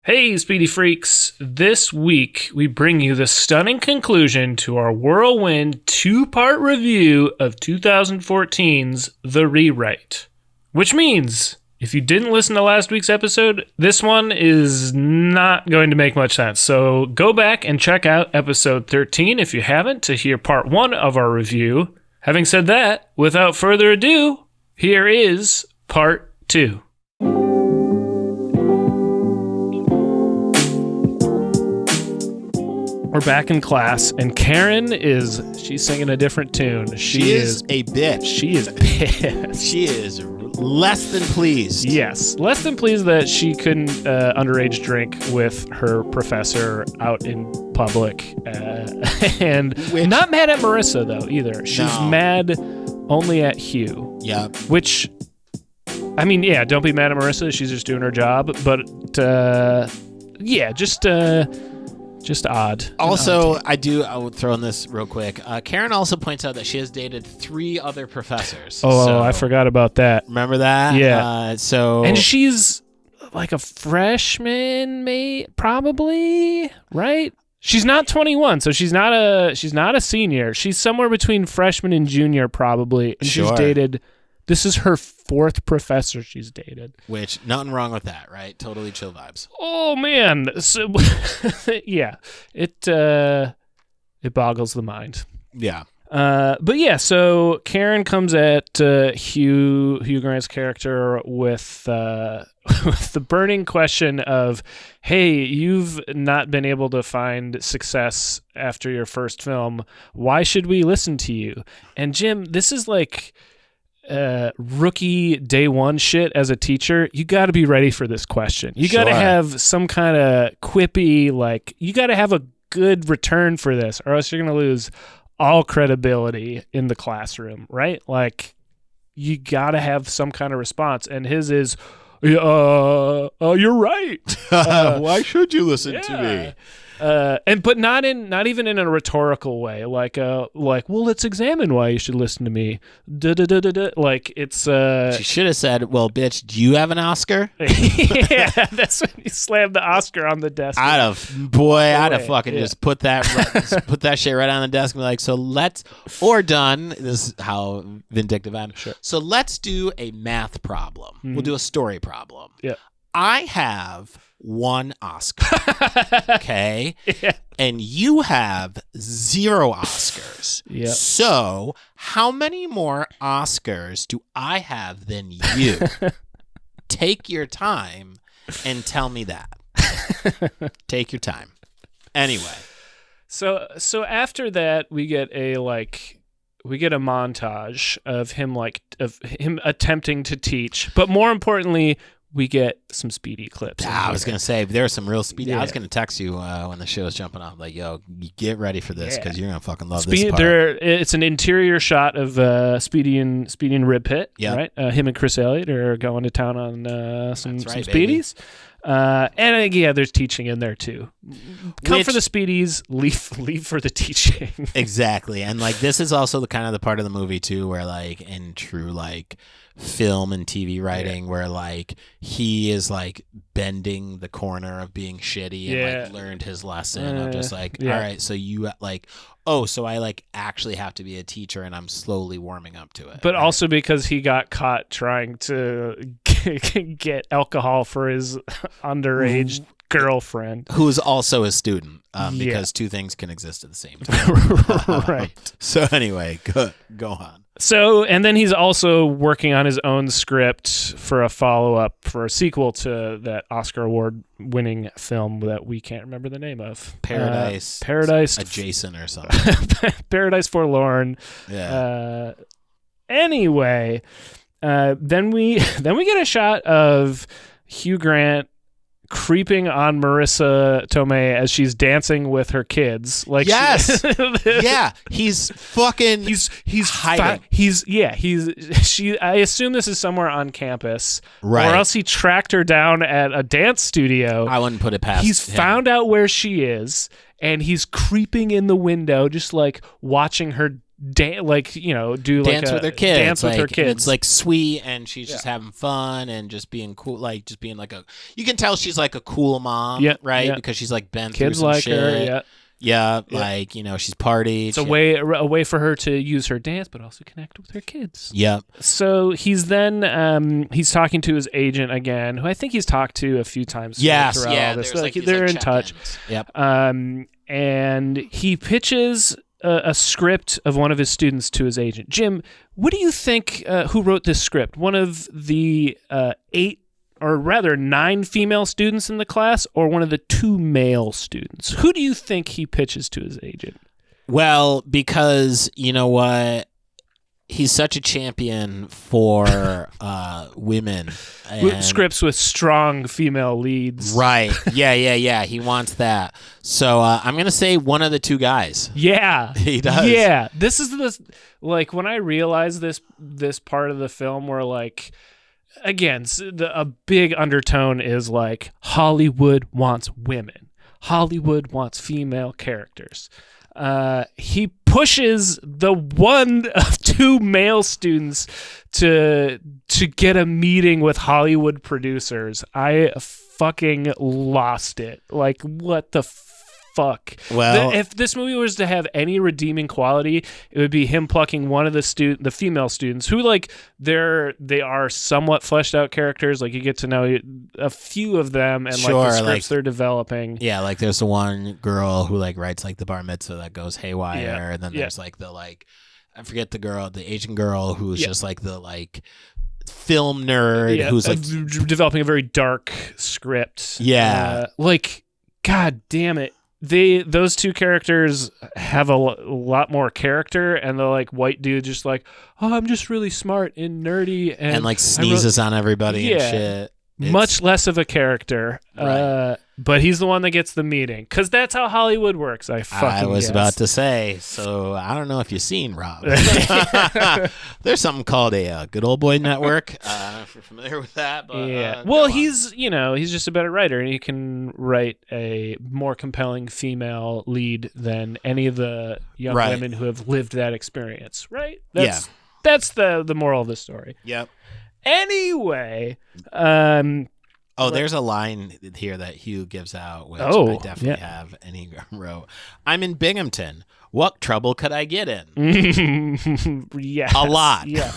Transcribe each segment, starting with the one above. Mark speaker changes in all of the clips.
Speaker 1: Hey, Speedy Freaks. This week, we bring you the stunning conclusion to our whirlwind two-part review of 2014's The Rewrite. Which means, if you didn't listen to last week's episode, this one is not going to make much sense. So go back and check out episode 13 if you haven't to hear part 1 of our review. Having said that, without further ado, here is part 2. We're back in class, and Karen she's singing a different tune.
Speaker 2: She is a bitch.
Speaker 1: She is pissed.
Speaker 2: She is less than pleased.
Speaker 1: Yes, less than pleased that she couldn't underage drink with her professor out in public. And not mad at Marissa, though, either. She's mad only at Hugh.
Speaker 2: Yeah.
Speaker 1: Which, I mean, yeah, don't be mad at Marissa. She's just doing her job. But, just odd.
Speaker 2: Also, I would throw in this real quick. Karen also points out that she has dated 3 other professors.
Speaker 1: I forgot about that.
Speaker 2: Remember that?
Speaker 1: Yeah.
Speaker 2: And
Speaker 1: she's like a freshman, probably, right? She's not 21, so she's not a senior. She's somewhere between freshman and junior, probably. And
Speaker 2: Sure.
Speaker 1: She's dated. This is her 4th professor she's dated.
Speaker 2: Which, nothing wrong with that, right? Totally chill vibes.
Speaker 1: Oh, man. So, yeah, it boggles the mind.
Speaker 2: Yeah.
Speaker 1: But yeah, so Karen comes at Hugh Grant's character with the burning question of, hey, you've not been able to find success after your first film. Why should we listen to you? And Jim, this is like rookie day one shit as a teacher. You got to be ready for this question. You got to have some kind of quippy, like, you got to have a good return for this, or else you're going to lose all credibility in the classroom, right? Like, you got to have some kind of response. And his is, you're right.
Speaker 2: Why should you listen to me?
Speaker 1: But not even in a rhetorical way, like, well, let's examine why you should listen to me. Like, it's
Speaker 2: She should have said, well, bitch, do you have an Oscar?
Speaker 1: Yeah, that's when you slammed the Oscar on the desk.
Speaker 2: I'd have fucking just put that shit right on the desk and be like, this is how vindictive I'm.
Speaker 1: Sure.
Speaker 2: So let's do a math problem.
Speaker 1: Mm-hmm.
Speaker 2: We'll do a story problem.
Speaker 1: Yeah.
Speaker 2: I have 1 Oscar, okay?
Speaker 1: Yeah.
Speaker 2: And you have 0 Oscars.
Speaker 1: Yeah.
Speaker 2: So how many more Oscars do I have than you? Take your time and tell me that. Take your time. Anyway.
Speaker 1: So after that, we get a montage of him attempting to teach, but more importantly, we get some Speedy clips.
Speaker 2: I was going to say, there's some real Speedy.
Speaker 1: Yeah.
Speaker 2: I was going to text you when the show was jumping off, like, yo, get ready for this because you're going to fucking love this part.
Speaker 1: It's an interior shot of Speedy and Rib Pit, right? Him and Chris Elliott are going to town on some Speedies. And there's teaching in there too. Come for the Speedies, leave for the teaching.
Speaker 2: Exactly. And like, this is also the kind of the part of the movie too where, like, in true like film and TV writing, where like he is like bending the corner of being shitty and like learned his lesson of just like, all right, so you like, so I like actually have to be a teacher and I'm slowly warming up to it.
Speaker 1: But also because he got caught trying to get alcohol for his underage girlfriend,
Speaker 2: who is also a student, because 2 things can exist at the same time.
Speaker 1: Right.
Speaker 2: So anyway, go on.
Speaker 1: So, and then he's also working on his own script for a follow-up, for a sequel to that Oscar award-winning film that we can't remember the name of.
Speaker 2: Paradise Adjacent or something.
Speaker 1: Paradise Forlorn.
Speaker 2: Yeah.
Speaker 1: Anyway, then we get a shot of Hugh Grant creeping on Marissa Tomei as she's dancing with her kids. Like,
Speaker 2: yes. Yeah, he's fucking he's hiding.
Speaker 1: I assume this is somewhere on campus,
Speaker 2: right?
Speaker 1: Or else he tracked her down at a dance studio.
Speaker 2: I wouldn't put it past
Speaker 1: He's
Speaker 2: him.
Speaker 1: Found out where she is, and he's creeping in the window, just like watching her do like
Speaker 2: dance with her kids.
Speaker 1: Dance with her kids.
Speaker 2: It's like sweet, and she's just having fun and just being cool, like just being like you can tell she's like a cool mom, right? Yeah. Because she's like been
Speaker 1: kids
Speaker 2: through some
Speaker 1: like
Speaker 2: shit.
Speaker 1: her,
Speaker 2: yeah, like she's partied.
Speaker 1: It's a way for her to use her dance, but also connect with her kids.
Speaker 2: Yep.
Speaker 1: So he's then he's talking to his agent again, who I think he's talked to a few times. Throughout all this. They're in touch.
Speaker 2: Yep.
Speaker 1: And he pitches a script of one of his students to his agent. Jim, what do you think? Who wrote this script? One of the 9 female students in the class, or one of the 2 male students? Who do you think he pitches to his agent?
Speaker 2: Well, because you know what? He's such a champion for women.
Speaker 1: Scripts with strong female leads.
Speaker 2: Right. Yeah. He wants that. So I'm going to say one of the 2 guys.
Speaker 1: Yeah.
Speaker 2: He does.
Speaker 1: Yeah. This is like when I realized this part of the film where like, again, a big undertone is like Hollywood wants women. Hollywood wants female characters. He pushes the one of 2 male students to get a meeting with Hollywood producers. I fucking lost it. Like, what the fuck?
Speaker 2: Well,
Speaker 1: if this movie was to have any redeeming quality, it would be him plucking one of the female students who, like, they are somewhat fleshed out characters. Like, you get to know a few of them and like the scripts they're developing.
Speaker 2: Yeah, like there's the one girl who like writes like the bar mitzvah that goes haywire, and then there's like the I forget the Asian girl who's just like the like film nerd who's like
Speaker 1: developing a very dark script.
Speaker 2: Yeah,
Speaker 1: like, god damn it. Those 2 characters have a lot more character, and the like white dude just like, oh, I'm just really smart and nerdy and like
Speaker 2: sneezes on everybody and shit.
Speaker 1: Much less of a character,
Speaker 2: right.
Speaker 1: But he's the one that gets the meeting because that's how Hollywood works. I was
Speaker 2: about to say. So I don't know if you've seen Rob. There's something called a Good Old Boy Network. If you're familiar with that, but
Speaker 1: yeah. Well, he's just a better writer, and he can write a more compelling female lead than any of the young women who have lived that experience. Right? That's the moral of the story.
Speaker 2: Yep.
Speaker 1: Anyway,
Speaker 2: there's a line here that Hugh gives out, which I definitely have, and he wrote, "I'm in Binghamton. What trouble could I get in?"
Speaker 1: Yes,
Speaker 2: a lot.
Speaker 1: Yes.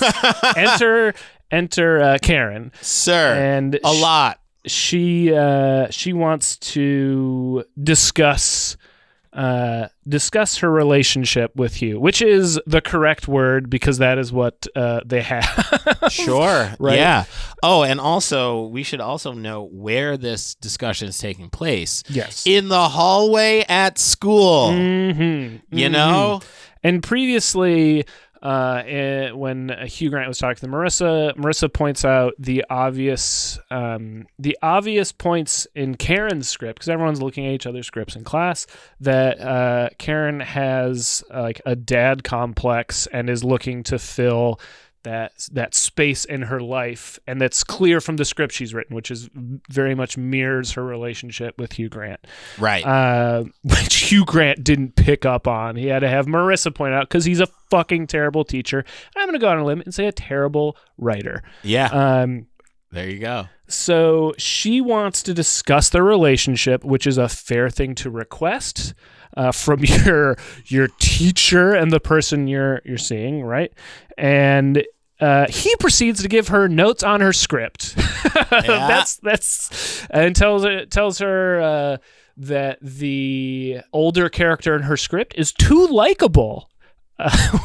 Speaker 1: Enter Karen,
Speaker 2: sir,
Speaker 1: and
Speaker 2: a lot.
Speaker 1: She wants to discuss her relationship with Hugh, which is the correct word because that is what they have.
Speaker 2: Sure.
Speaker 1: Right?
Speaker 2: Yeah. Oh, and also we should also know where this discussion is taking place.
Speaker 1: Yes.
Speaker 2: In the hallway at school. Mm-hmm. You know?
Speaker 1: And previously, when Hugh Grant was talking to Marissa points out the obvious points in Karen's script, because everyone's looking at each other's scripts in class, that Karen has like a dad complex and is looking to fill that space in her life, and that's clear from the script she's written, which is very much mirrors her relationship with Hugh Grant.
Speaker 2: Right.
Speaker 1: Which Hugh Grant didn't pick up on. He had to have Marissa point out because he's a fucking terrible teacher. And I'm going to go on a limb and say a terrible writer.
Speaker 2: Yeah. There you go.
Speaker 1: So she wants to discuss their relationship, which is a fair thing to request from your teacher and the person you're seeing, right? And he proceeds to give her notes on her script.
Speaker 2: Yeah.
Speaker 1: That's and tells her that the older character in her script is too likable.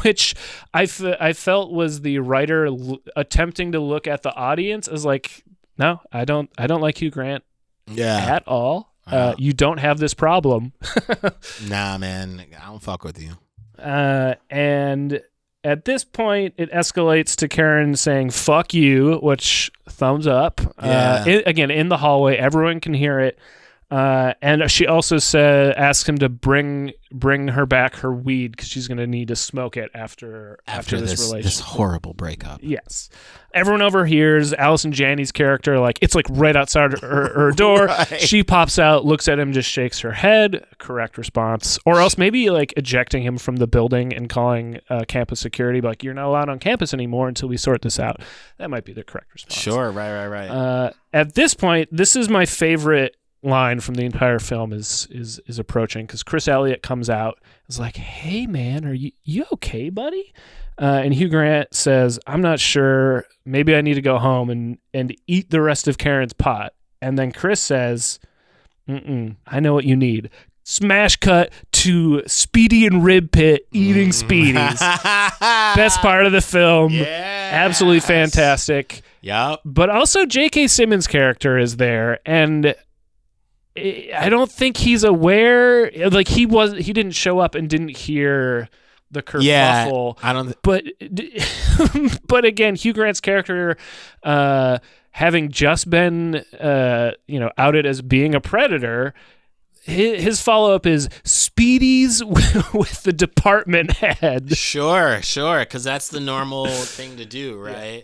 Speaker 1: Which I felt was the writer attempting to look at the audience as like, no, I don't like Hugh Grant at all. You don't have this problem.
Speaker 2: Nah, man, I don't fuck with you.
Speaker 1: And at this point, it escalates to Karen saying "fuck you," which thumbs up.
Speaker 2: Yeah.
Speaker 1: Again, in the hallway, everyone can hear it. And she also asks him to bring her back her weed because she's going to need to smoke it after this relationship.
Speaker 2: This horrible breakup.
Speaker 1: Yes. Everyone overhears Allison Janney's character, like, it's like right outside her door.
Speaker 2: Right.
Speaker 1: She pops out, looks at him, just shakes her head. Correct response. Or else maybe like ejecting him from the building and calling campus security, like, you're not allowed on campus anymore until we sort this out. That might be the correct response.
Speaker 2: Sure, right.
Speaker 1: At this point, this is my favorite line from the entire film is approaching, because Chris Elliott comes out and is like, hey man, are you okay, buddy? And Hugh Grant says, I'm not sure, maybe I need to go home and eat the rest of Karen's pot. And then Chris says, I know what you need. Smash cut to Speedy and Rib Pit eating Spiedies. Best part of the film.
Speaker 2: Yes.
Speaker 1: Absolutely fantastic.
Speaker 2: Yep.
Speaker 1: But also J.K. Simmons' character is there, and I don't think he's aware. Like, he didn't show up and didn't hear the kerfuffle.
Speaker 2: Yeah, I don't.
Speaker 1: But again, Hugh Grant's character, having just been outed as being a predator, his follow-up is Spiedies with the department head.
Speaker 2: Sure, because that's the normal thing to do, right? Yeah.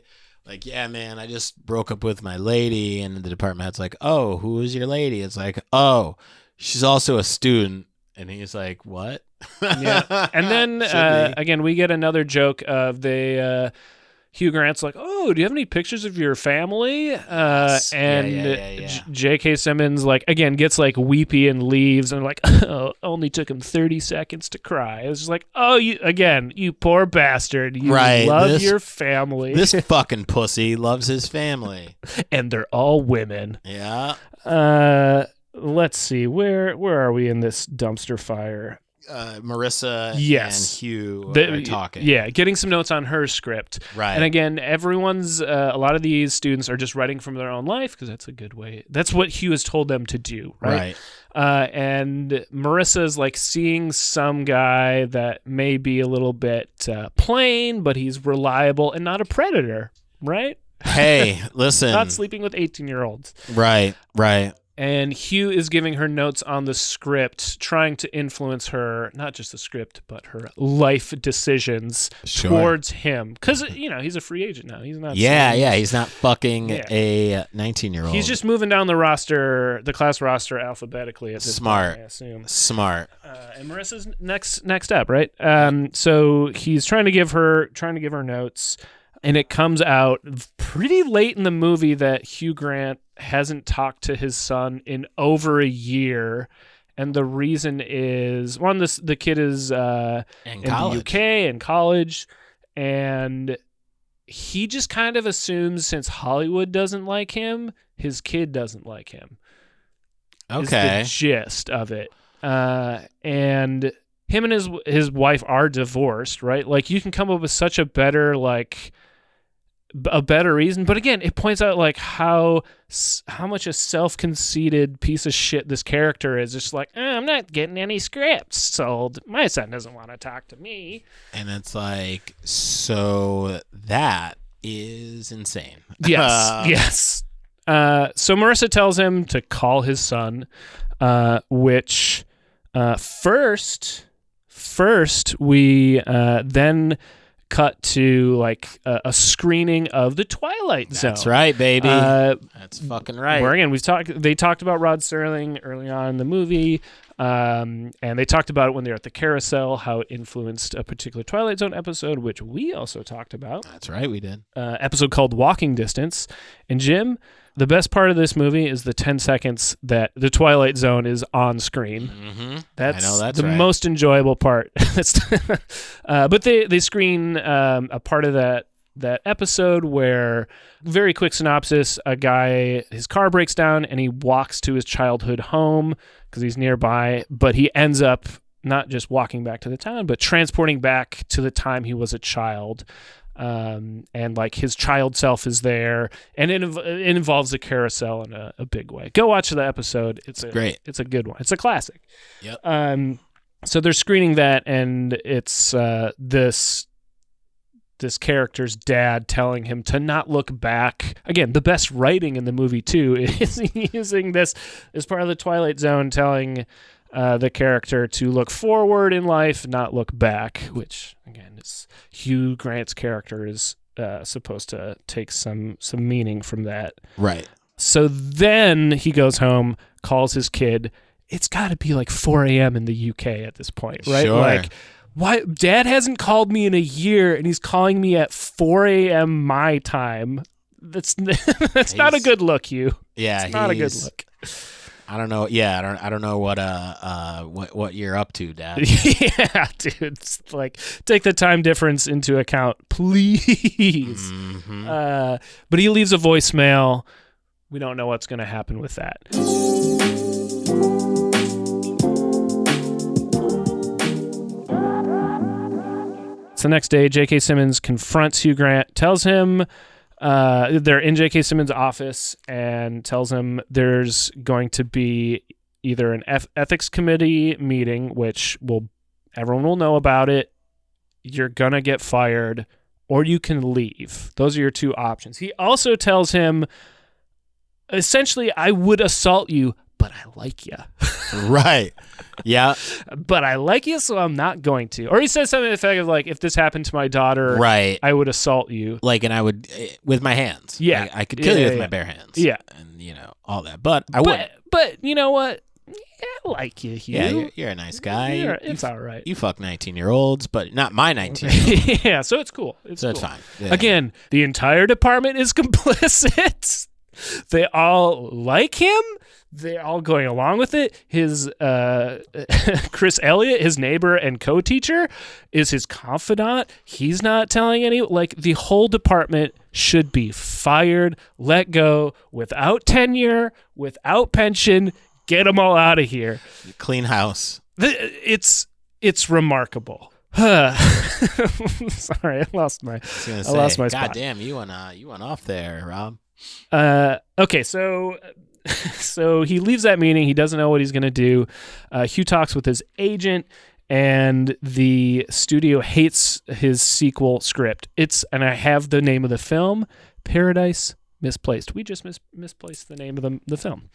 Speaker 2: Like, yeah, man, I just broke up with my lady, and the department head's like, oh, who is your lady? It's like, oh, she's also a student. And he's like, what?
Speaker 1: Yeah. And then, again, we get another joke of Hugh Grant's like, oh, do you have any pictures of your family?
Speaker 2: Yes.
Speaker 1: And J.K. Simmons, like, again, gets like weepy and leaves, and like, oh, only took him 30 seconds to cry. It's just like, oh, you poor bastard. You love your family.
Speaker 2: This fucking pussy loves his family.
Speaker 1: And they're all women.
Speaker 2: Yeah.
Speaker 1: Let's see, where are we in this dumpster fire?
Speaker 2: Marissa and Hugh are talking.
Speaker 1: Yeah, getting some notes on her script.
Speaker 2: Right.
Speaker 1: And again, everyone's, a lot of these students are just writing from their own life, because that's a good way. That's what Hugh has told them to do, right? And Marissa's like seeing some guy that may be a little bit plain, but he's reliable and not a predator, right?
Speaker 2: Hey, listen.
Speaker 1: Not sleeping with 18-year-olds.
Speaker 2: Right.
Speaker 1: And Hugh is giving her notes on the script, trying to influence her, not just the script, but her life decisions towards him. Because, he's a free agent now. He's not.
Speaker 2: He's not fucking a 19-year-old.
Speaker 1: He's just moving down the class roster alphabetically at this point, I assume.
Speaker 2: Smart.
Speaker 1: And Marissa's next up, right? So he's trying to give her notes. And it comes out pretty late in the movie that Hugh Grant hasn't talked to his son in over a year. And the reason is, one, the kid is in the UK in college. And he just kind of assumes, since Hollywood doesn't like him, his kid doesn't like him.
Speaker 2: Okay.
Speaker 1: Is the gist of it. And him and his wife are divorced, right? Like, you can come up with such a better reason, but again, it points out like how much a self-conceited piece of shit this character is. Just like, I'm not getting any scripts sold. My son doesn't want to talk to me.
Speaker 2: And it's like, so that is insane.
Speaker 1: Yes. So Marissa tells him to call his son, which first we then cut to like a screening of the Twilight Zone.
Speaker 2: That's right, baby. That's fucking right.
Speaker 1: Where again, they talked about Rod Serling early on in the movie, and they talked about it when they were at the carousel, how it influenced a particular Twilight Zone episode, which we also talked about.
Speaker 2: That's right, we did.
Speaker 1: Episode called Walking Distance. And Jim, the best part of this movie is the 10 seconds that the Twilight Zone is on screen.
Speaker 2: Mm-hmm.
Speaker 1: That's the most enjoyable part. But they screen a part of that episode where, very quick synopsis, a guy, his car breaks down and he walks to his childhood home because he's nearby, but he ends up not just walking back to the town, but transporting back to the time he was a child. And like his child self is there, and it involves a carousel in a big way. Go watch the episode. It's great. It's a good one. It's a classic.
Speaker 2: Yep.
Speaker 1: So they're screening that, and it's this this character's dad telling him to not look back. Again, the best writing in the movie too is using this as part of the Twilight Zone, telling the character to look forward in life, not look back, which again is Hugh Grant's character is supposed to take some meaning from that.
Speaker 2: Right.
Speaker 1: So then he goes home, calls his kid. It's got to be like 4 a.m. in the UK at this point, right?
Speaker 2: Sure.
Speaker 1: Like, why? Dad hasn't called me in a year, and he's calling me at 4 a.m. my time. That's not a good look, Hugh.
Speaker 2: Yeah,
Speaker 1: it's not a good look.
Speaker 2: I don't know. Yeah, I don't know what you're up to, Dad.
Speaker 1: Yeah, dude. It's like, take the time difference into account, please.
Speaker 2: Mm-hmm.
Speaker 1: But he leaves a voicemail. We don't know what's going to happen with that. So the next day, J.K. Simmons confronts Hugh Grant, tells him they're in J.K. Simmons' office, and tells him there's going to be either an ethics committee meeting, which everyone will know about it, you're going to get fired, or you can leave. Those are your two options. He also tells him, essentially, I would assault you, but I like you.
Speaker 2: Right. Yeah.
Speaker 1: But I like you, so I'm not going to. Or he says something to the effect of, like, if this happened to my daughter,
Speaker 2: right,
Speaker 1: I would assault you.
Speaker 2: Like, and I would, with my hands.
Speaker 1: Yeah.
Speaker 2: Like, I could kill you with my bare hands.
Speaker 1: Yeah.
Speaker 2: And, all that. But I wouldn't.
Speaker 1: But you know what? Yeah, I like you, Hugh.
Speaker 2: Yeah, you're a nice guy.
Speaker 1: It's all right.
Speaker 2: You fuck 19-year-olds, but not my 19-year-olds.
Speaker 1: Yeah, so it's cool. It's
Speaker 2: fine. Yeah.
Speaker 1: Again, the entire department is complicit. They all like him. They're all going along with it. His Chris Elliott, his neighbor and co-teacher, is his confidant. He's not telling the whole department should be fired, let go, without tenure, without pension. Get them all out of here.
Speaker 2: Clean house.
Speaker 1: It's remarkable. Sorry, I lost my spot.
Speaker 2: God damn, you went off there, Rob.
Speaker 1: Okay, so he leaves that meeting. He doesn't know what he's going to do. Hugh talks with his agent, and the studio hates his sequel script. And I have the name of the film, Paradise Misplaced. We just misplaced the name of the film.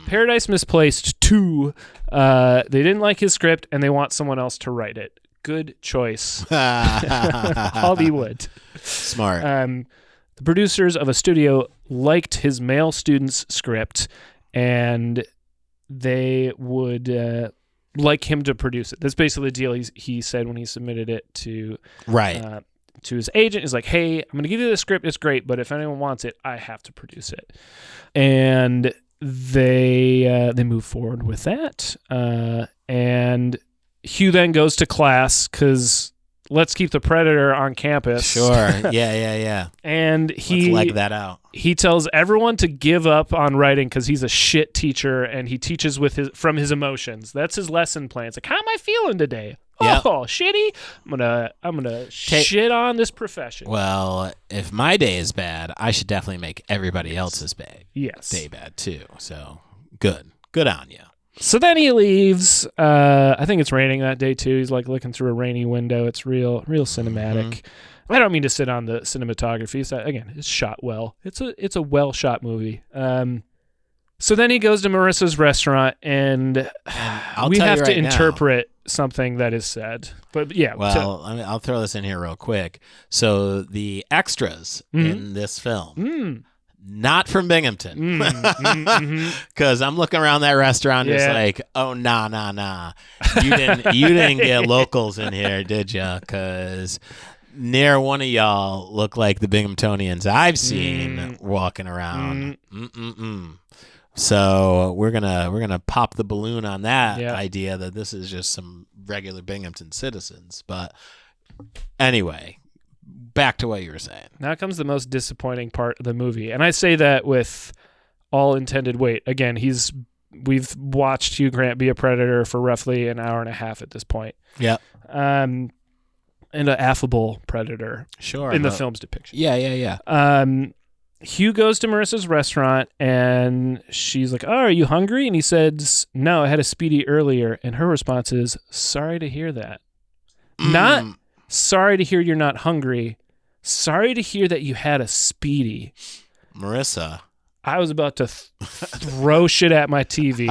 Speaker 1: Paradise Misplaced 2. They didn't like his script, and they want someone else to write it. Good choice. Hollywood.
Speaker 2: Smart.
Speaker 1: The producers of a studio liked his male student's script, and they would like him to produce it. That's basically the deal he said when he submitted it to his agent. Is like, hey, I'm going to give you the script. It's great, but if anyone wants it, I have to produce it. And they move forward with that. And Hugh then goes to class because let's keep the Predator on campus.
Speaker 2: Sure. Yeah.
Speaker 1: And
Speaker 2: let's leg that out.
Speaker 1: He tells everyone to give up on writing because he's a shit teacher, and he teaches from his emotions. That's his lesson plan. It's like, how am I feeling today?
Speaker 2: Yep.
Speaker 1: Oh, shitty. I'm gonna shit on this profession.
Speaker 2: Well, if my day is bad, I should definitely make everybody else's day bad too. So good on you.
Speaker 1: So then he leaves. I think it's raining that day too. He's like looking through a rainy window. It's real cinematic. Mm-hmm. I don't mean to sit on the cinematography. So again, it's shot well. It's a well shot movie. So then he goes to Marissa's restaurant, and we have to interpret something that is said. But yeah.
Speaker 2: Well, I'll throw this in here real quick. So the extras in this film. Not from Binghamton. Because I'm looking around that restaurant just like, oh, nah. You didn't get locals in here, did ya? Because near one of y'all look like the Binghamtonians I've seen walking around. So we're gonna pop the balloon on that idea that this is just some regular Binghamton citizens. But anyway, back to what you were saying.
Speaker 1: Now comes the most disappointing part of the movie, and I say that with all intended weight. Again, we've watched Hugh Grant be a predator for roughly an hour and a half at this point.
Speaker 2: Yeah.
Speaker 1: And an affable predator.
Speaker 2: Sure.
Speaker 1: In the film's depiction.
Speaker 2: Yeah.
Speaker 1: Hugh goes to Marissa's restaurant, and she's like, oh, are you hungry? And he says, no, I had a spiedie earlier. And her response is, sorry to hear that. Not sorry to hear you're not hungry. sorry to hear that you had a speedie.
Speaker 2: Marissa.
Speaker 1: I was about to throw shit at my TV.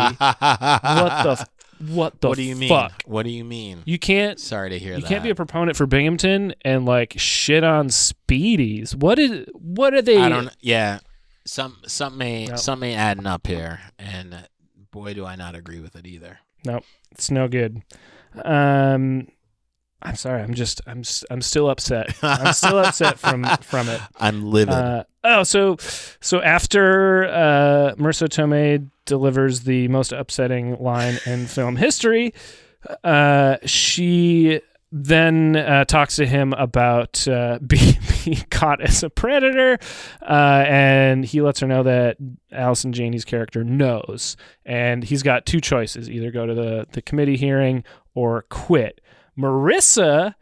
Speaker 1: What
Speaker 2: do you
Speaker 1: fuck?
Speaker 2: mean? What do you mean?
Speaker 1: You can't.
Speaker 2: Sorry to hear that.
Speaker 1: You can't be a proponent for Binghamton and like shit on speedies. What are they?
Speaker 2: I don't. Yeah, something ain't adding up here, and boy, do I not agree with it either.
Speaker 1: Nope, it's no good. I'm sorry. I'm still upset. I'm still upset from it.
Speaker 2: I'm livid.
Speaker 1: So after Marissa Tomei delivers the most upsetting line in film history, she then talks to him about being caught as a predator, and he lets her know that Allison Janney's character knows, and he's got two choices: either go to the committee hearing or quit. Marissa,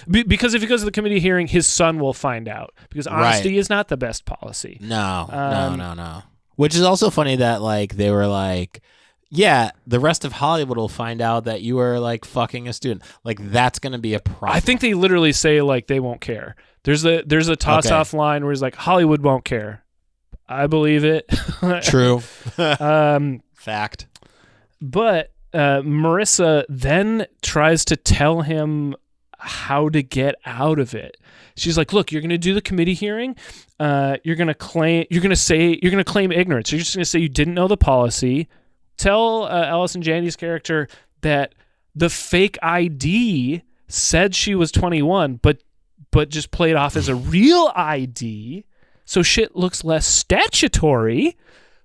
Speaker 1: because if he goes to the committee hearing, his son will find out, because honesty is not the best policy.
Speaker 2: No. Which is also funny that like they were like, yeah, the rest of Hollywood will find out that you were like fucking a student. Like that's going to be a problem.
Speaker 1: I think they literally say like they won't care. There's a toss off line where he's like, Hollywood won't care. I believe it.
Speaker 2: True. Fact.
Speaker 1: But Marissa then tries to tell him how to get out of it. She's like, look, you're going to do the committee hearing. You're going to claim ignorance. You're just going to say you didn't know the policy. Tell Allison Janney's character that the fake ID said she was 21, but just played off as a real ID. So shit looks less statutory.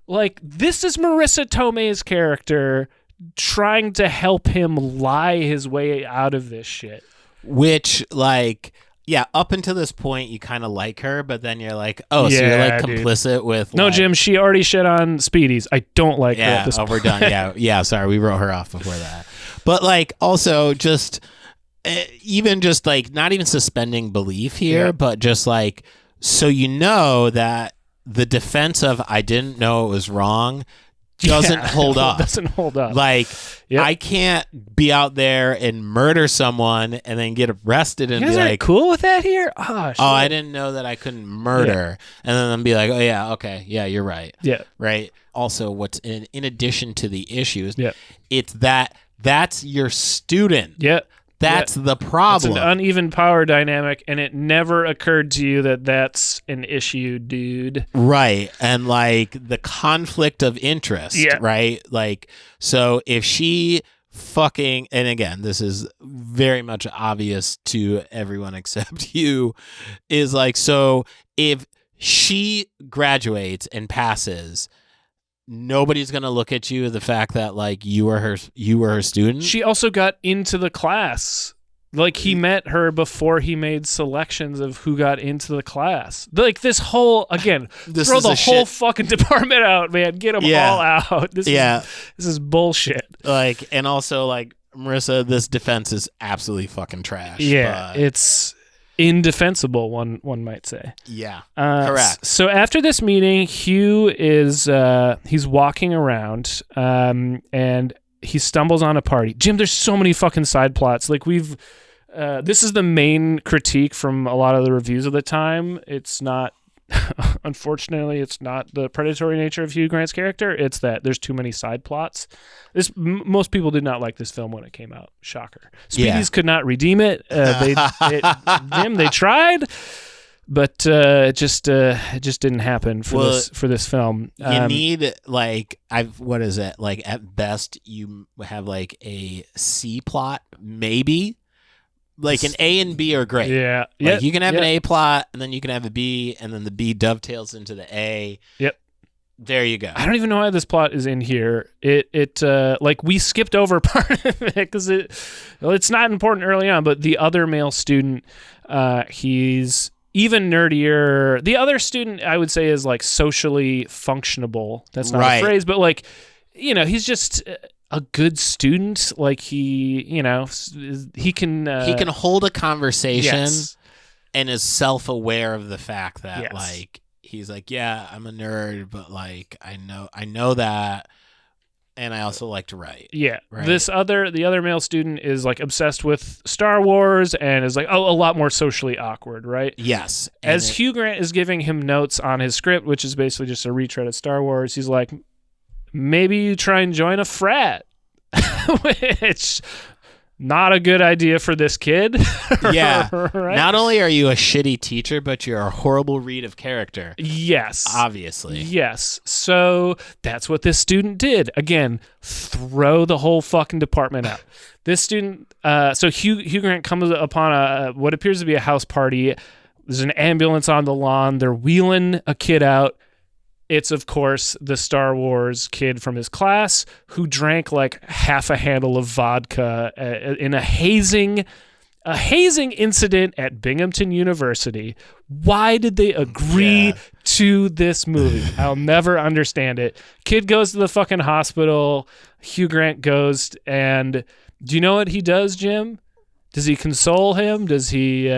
Speaker 1: Like, this is Marissa Tomei's character trying to help him lie his way out of this shit.
Speaker 2: Which, like, yeah, up until this point, you kind of like her, but then you're like, oh, so you're like complicit with.
Speaker 1: No,
Speaker 2: like,
Speaker 1: Jim, she already shit on Speedies. I don't like her at this point.
Speaker 2: We're done. Yeah, sorry, we wrote her off before that. But like, also just even just like not even suspending belief here, but just like, so you know that the defense of I didn't know it was wrong doesn't hold up.
Speaker 1: Doesn't hold up.
Speaker 2: Like, I can't be out there and murder someone and then get arrested and
Speaker 1: you guys
Speaker 2: be
Speaker 1: aren't
Speaker 2: like,
Speaker 1: cool with that here? Oh, shit.
Speaker 2: I didn't know that I couldn't murder. And then be like, oh, yeah, okay. Yeah, you're right.
Speaker 1: Yeah.
Speaker 2: Right. Also, what's in addition to the issues,
Speaker 1: yeah,
Speaker 2: it's that's your student.
Speaker 1: Yeah.
Speaker 2: That's the problem.
Speaker 1: It's an uneven power dynamic, and it never occurred to you that that's an issue, dude.
Speaker 2: Right. And like the conflict of interest, right? Like, so if she fucking, and again, this is very much obvious to everyone except you, is like, so if she graduates and passes, nobody's gonna look at you the fact that like you were her student.
Speaker 1: She also got into the class. Like, he met her before he made selections of who got into the class. Like, this whole, again, throw the whole fucking department out, man. Get them all out. This is bullshit.
Speaker 2: Like, and also like, Marissa, this defense is absolutely fucking trash.
Speaker 1: Yeah, it's indefensible, one might say.
Speaker 2: Yeah, correct.
Speaker 1: So after this meeting, Hugh is he's walking around and he stumbles on a party. Jim, there's so many fucking side plots. Like, we've this is the main critique from a lot of the reviews of the time. It's not unfortunately, it's not the predatory nature of Hugh Grant's character. It's that there's too many side plots. Most people did not like this film when it came out. Shocker. Speedies could not redeem it. They tried, but it just didn't happen for this film.
Speaker 2: You need like what is it? Like, at best you have like a C plot, maybe. Like, an A and B are great.
Speaker 1: Yeah.
Speaker 2: Like, you can have an A plot, and then you can have a B, and then the B dovetails into the A.
Speaker 1: Yep.
Speaker 2: There you go.
Speaker 1: I don't even know why this plot is in here. It like, we skipped over part of it because it's not important early on, but the other male student, he's even nerdier. The other student, I would say, is like socially functionable. That's not a phrase, but like, you know, he's just a good student. Like, he can
Speaker 2: hold a conversation and is self-aware of the fact that like, he's like, yeah, I'm a nerd, but like, I know that And I also like to write.
Speaker 1: Yeah.
Speaker 2: Right.
Speaker 1: The other male student is like obsessed with Star Wars and is like, a lot more socially awkward, right?
Speaker 2: Yes.
Speaker 1: As Hugh Grant is giving him notes on his script, which is basically just a retread of Star Wars, he's like, maybe you try and join a frat. Which, not a good idea for this kid.
Speaker 2: Yeah.
Speaker 1: Right?
Speaker 2: Not only are you a shitty teacher, but you're a horrible read of character.
Speaker 1: Yes.
Speaker 2: Obviously.
Speaker 1: Yes. So that's what this student did. Again, throw the whole fucking department out. This student, so Hugh Grant comes upon what appears to be a house party. There's an ambulance on the lawn. They're wheeling a kid out. It's, of course, the Star Wars kid from his class who drank like half a handle of vodka in a hazing incident at Binghamton University. Why did they agree to this movie? I'll never understand it. Kid goes to the fucking hospital. Hugh Grant goes, and do you know what he does, Jim? Does he console him? Does he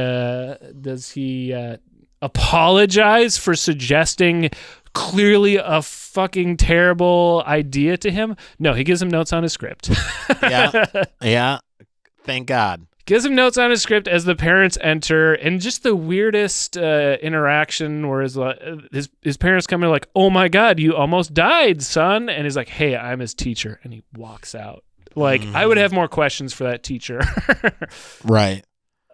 Speaker 1: apologize for suggesting clearly a fucking terrible idea to him? No, he gives him notes on his script.
Speaker 2: Yeah. Thank God.
Speaker 1: Gives him notes on his script as the parents enter, and just the weirdest interaction where his parents come in like, "Oh my God, you almost died, son," and he's like, "Hey, I'm his teacher," and he walks out. Like, I would have more questions for that teacher.
Speaker 2: Right.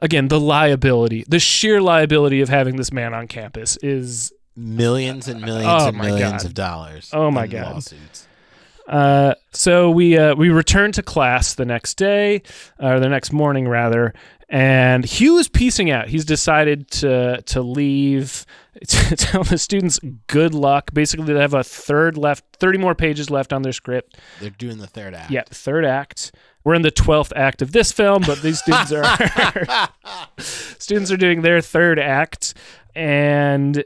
Speaker 1: Again, the sheer liability of having this man on campus is
Speaker 2: millions and millions of dollars.
Speaker 1: Oh my God.
Speaker 2: Lawsuits.
Speaker 1: So we return to class the next day, or the next morning rather, and Hugh is piecing out. He's decided to leave, to tell the students good luck. Basically, they have a third left, 30 more pages left on their script.
Speaker 2: They're doing the third act.
Speaker 1: Yeah, third act. We're in the 12th act of this film, but these students are doing their third act, and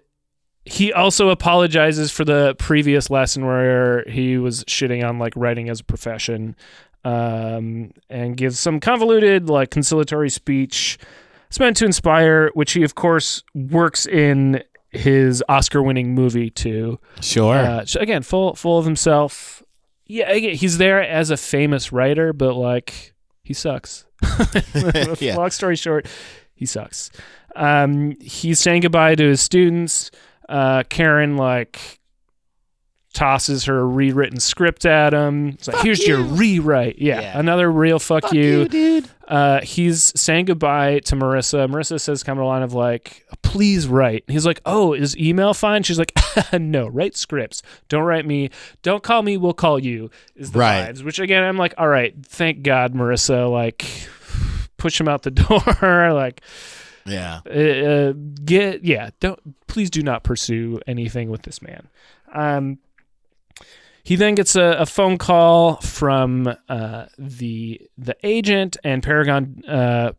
Speaker 1: he also apologizes for the previous lesson where he was shitting on like writing as a profession, and gives some convoluted like conciliatory speech. It's meant to inspire, which he of course works in his Oscar-winning movie too.
Speaker 2: Sure.
Speaker 1: Again, full of himself. Yeah, again, he's there as a famous writer, but like he sucks.
Speaker 2: Yeah.
Speaker 1: Long story short, he sucks. He's saying goodbye to his students. Karen like tosses her rewritten script at him. It's like, here's your rewrite. Yeah, another real fuck you,
Speaker 2: dude.
Speaker 1: He's saying goodbye to Marissa. Marissa says kind of a line of like, please write. He's like, oh, is email fine? She's like, no, write scripts. Don't write me. Don't call me. We'll call you. Is the vibes. Which again, I'm like, all right, thank God, Marissa. Like, push him out the door. Like,
Speaker 2: yeah.
Speaker 1: Please do not pursue anything with this man. He then gets a phone call from the agent and Paragon,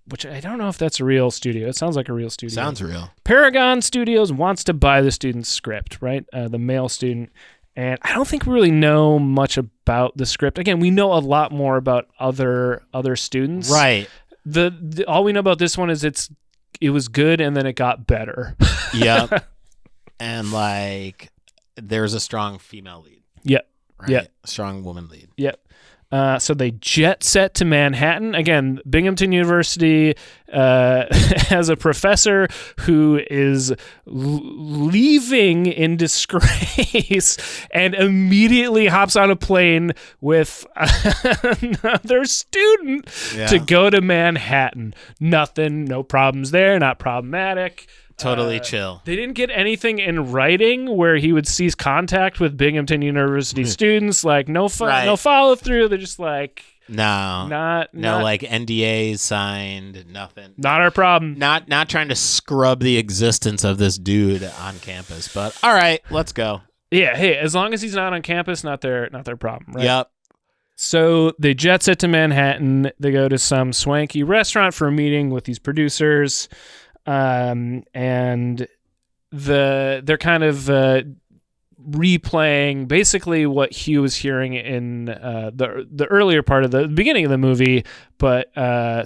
Speaker 1: which I don't know if that's a real studio. It sounds like a real studio.
Speaker 2: Sounds real.
Speaker 1: Paragon Studios wants to buy the student's script, right? The male student. And I don't think we really know much about the script. Again, we know a lot more about other students.
Speaker 2: Right.
Speaker 1: The all we know about this one is it was good and then it got better.
Speaker 2: Yep. And like there's a strong female lead.
Speaker 1: Yep.
Speaker 2: Right?
Speaker 1: Yep.
Speaker 2: A strong woman lead.
Speaker 1: Yep. So they jet set to Manhattan. Again, Binghamton University has a professor who is leaving in disgrace and immediately hops on a plane with another student to go to Manhattan. Nothing, no problems there, not problematic.
Speaker 2: Totally chill.
Speaker 1: They didn't get anything in writing where he would cease contact with Binghamton University students. Like no follow through. They're just like not
Speaker 2: like NDAs signed. Nothing.
Speaker 1: Not our problem.
Speaker 2: Not trying to scrub the existence of this dude on campus. But all right, let's go.
Speaker 1: Yeah. Hey, as long as he's not on campus, not their problem. Right?
Speaker 2: Yep.
Speaker 1: So they jet set to Manhattan. They go to some swanky restaurant for a meeting with these producers. And they're kind of replaying basically what Hugh was hearing in the earlier part of the beginning of the movie, but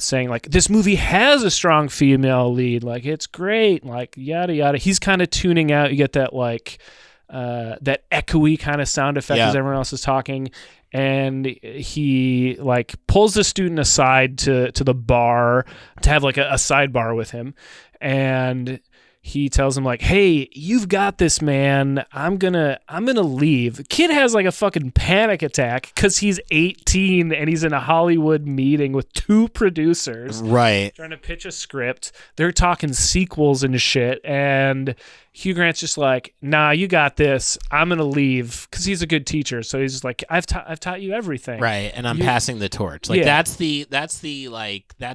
Speaker 1: saying like this movie has a strong female lead, like it's great, like yada yada. He's kind of tuning out. You get that like that echoey kind of sound effect as everyone else is talking. And he like pulls the student aside to the bar to have like a sidebar with him. And he tells him like, hey, you've got this, man. I'm gonna leave. Kid has like a fucking panic attack because he's 18 and he's in a Hollywood meeting with 2 producers.
Speaker 2: Right.
Speaker 1: Trying to pitch a script. They're talking sequels and shit. And Hugh Grant's just like, nah, you got this. I'm going to leave because he's a good teacher. So he's just like, I've taught you everything.
Speaker 2: Right. And I'm passing the torch. Like that's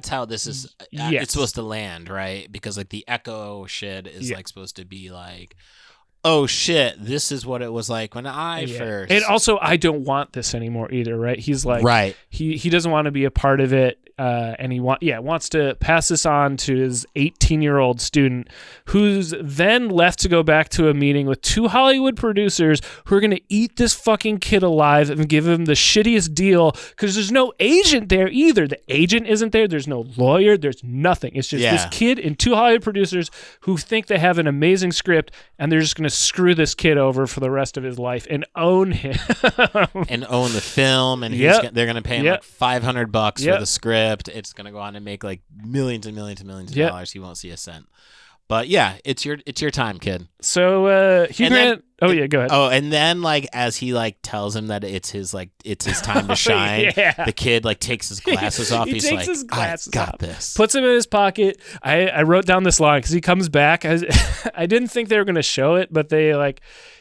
Speaker 2: how this is. It's supposed to land. Right. Because like the echo shit is like supposed to be like, oh shit, this is what it was like when I first.
Speaker 1: And also, I don't want this anymore either. Right. He's like,
Speaker 2: right.
Speaker 1: He doesn't want to be a part of it. And he wants to pass this on to his 18-year-old student, who's then left to go back to a meeting with 2 Hollywood producers who are going to eat this fucking kid alive and give him the shittiest deal because there's no agent there either. The agent isn't there. There's no lawyer. There's nothing. It's just this kid and 2 Hollywood producers who think they have an amazing script, and they're just going to screw this kid over for the rest of his life and own him.
Speaker 2: And own the film, and they're going to pay him like $500 for the script. It's going to go on and make like millions and millions and millions of dollars. He won't see a cent. But yeah, it's your time, kid.
Speaker 1: So Hugh Grant. Go ahead.
Speaker 2: Oh, and then like as he like tells him that it's his time to shine, the kid like takes his glasses off. He's like, his glasses I got off. This.
Speaker 1: Puts him in his pocket. I wrote down this line because he comes back. I didn't think they were going to show it, but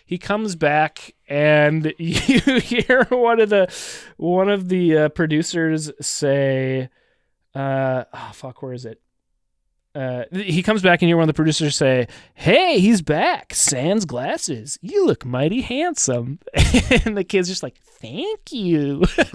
Speaker 1: he comes back and you hear one of the producers say, where is it? He comes back and you hear one of the producers say, hey, he's back. Sans glasses. You look mighty handsome. And the kid's just like, thank you. Just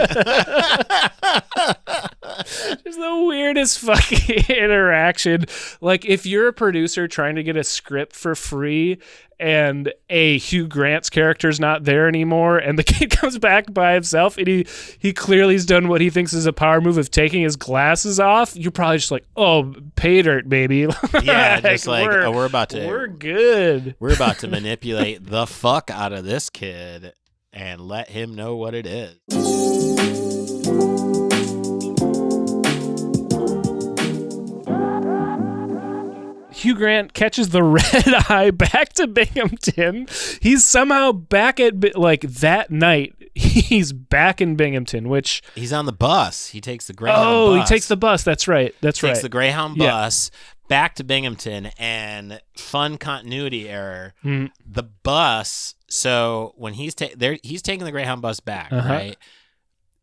Speaker 1: the weirdest fucking interaction. Like if you're a producer trying to get a script for free and Hugh Grant's character's not there anymore and the kid comes back by himself and he clearly has done what he thinks is a power move of taking his glasses off, you're probably just like, oh, pay dirt, baby.
Speaker 2: Yeah, just like we're
Speaker 1: good.
Speaker 2: We're about to manipulate the fuck out of this kid and let him know what it is.
Speaker 1: Hugh Grant catches the red eye back to Binghamton. He's somehow back at, like, that night, he's back in Binghamton, which...
Speaker 2: He's on the bus. He takes the Greyhound bus.
Speaker 1: Oh, he takes the bus. That's right.
Speaker 2: Takes the Greyhound bus back to Binghamton, and fun continuity error. The bus, so when he's taking the Greyhound bus back, right?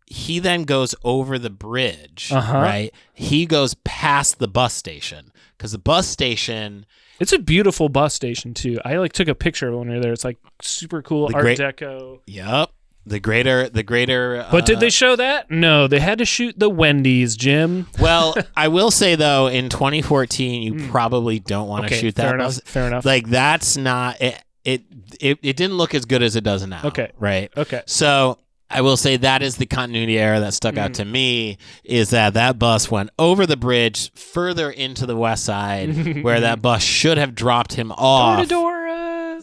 Speaker 2: He then goes over the bridge, right? He goes past the bus station because the bus station...
Speaker 1: It's a beautiful bus station, too. I took a picture of it when we were there. It's like super cool Art Deco.
Speaker 2: Yep. The greater.
Speaker 1: But did they show that? No, they had to shoot the Wendy's, Jim.
Speaker 2: Well, I will say, though, in 2014, you probably don't want to shoot that bus.
Speaker 1: Fair enough.
Speaker 2: Like, that's not... It didn't look as good as it does now.
Speaker 1: Okay.
Speaker 2: Right?
Speaker 1: Okay.
Speaker 2: So... I will say that is the continuity error that stuck out to me, is that bus went over the bridge further into the west side where that bus should have dropped him off.
Speaker 1: Door-to-door,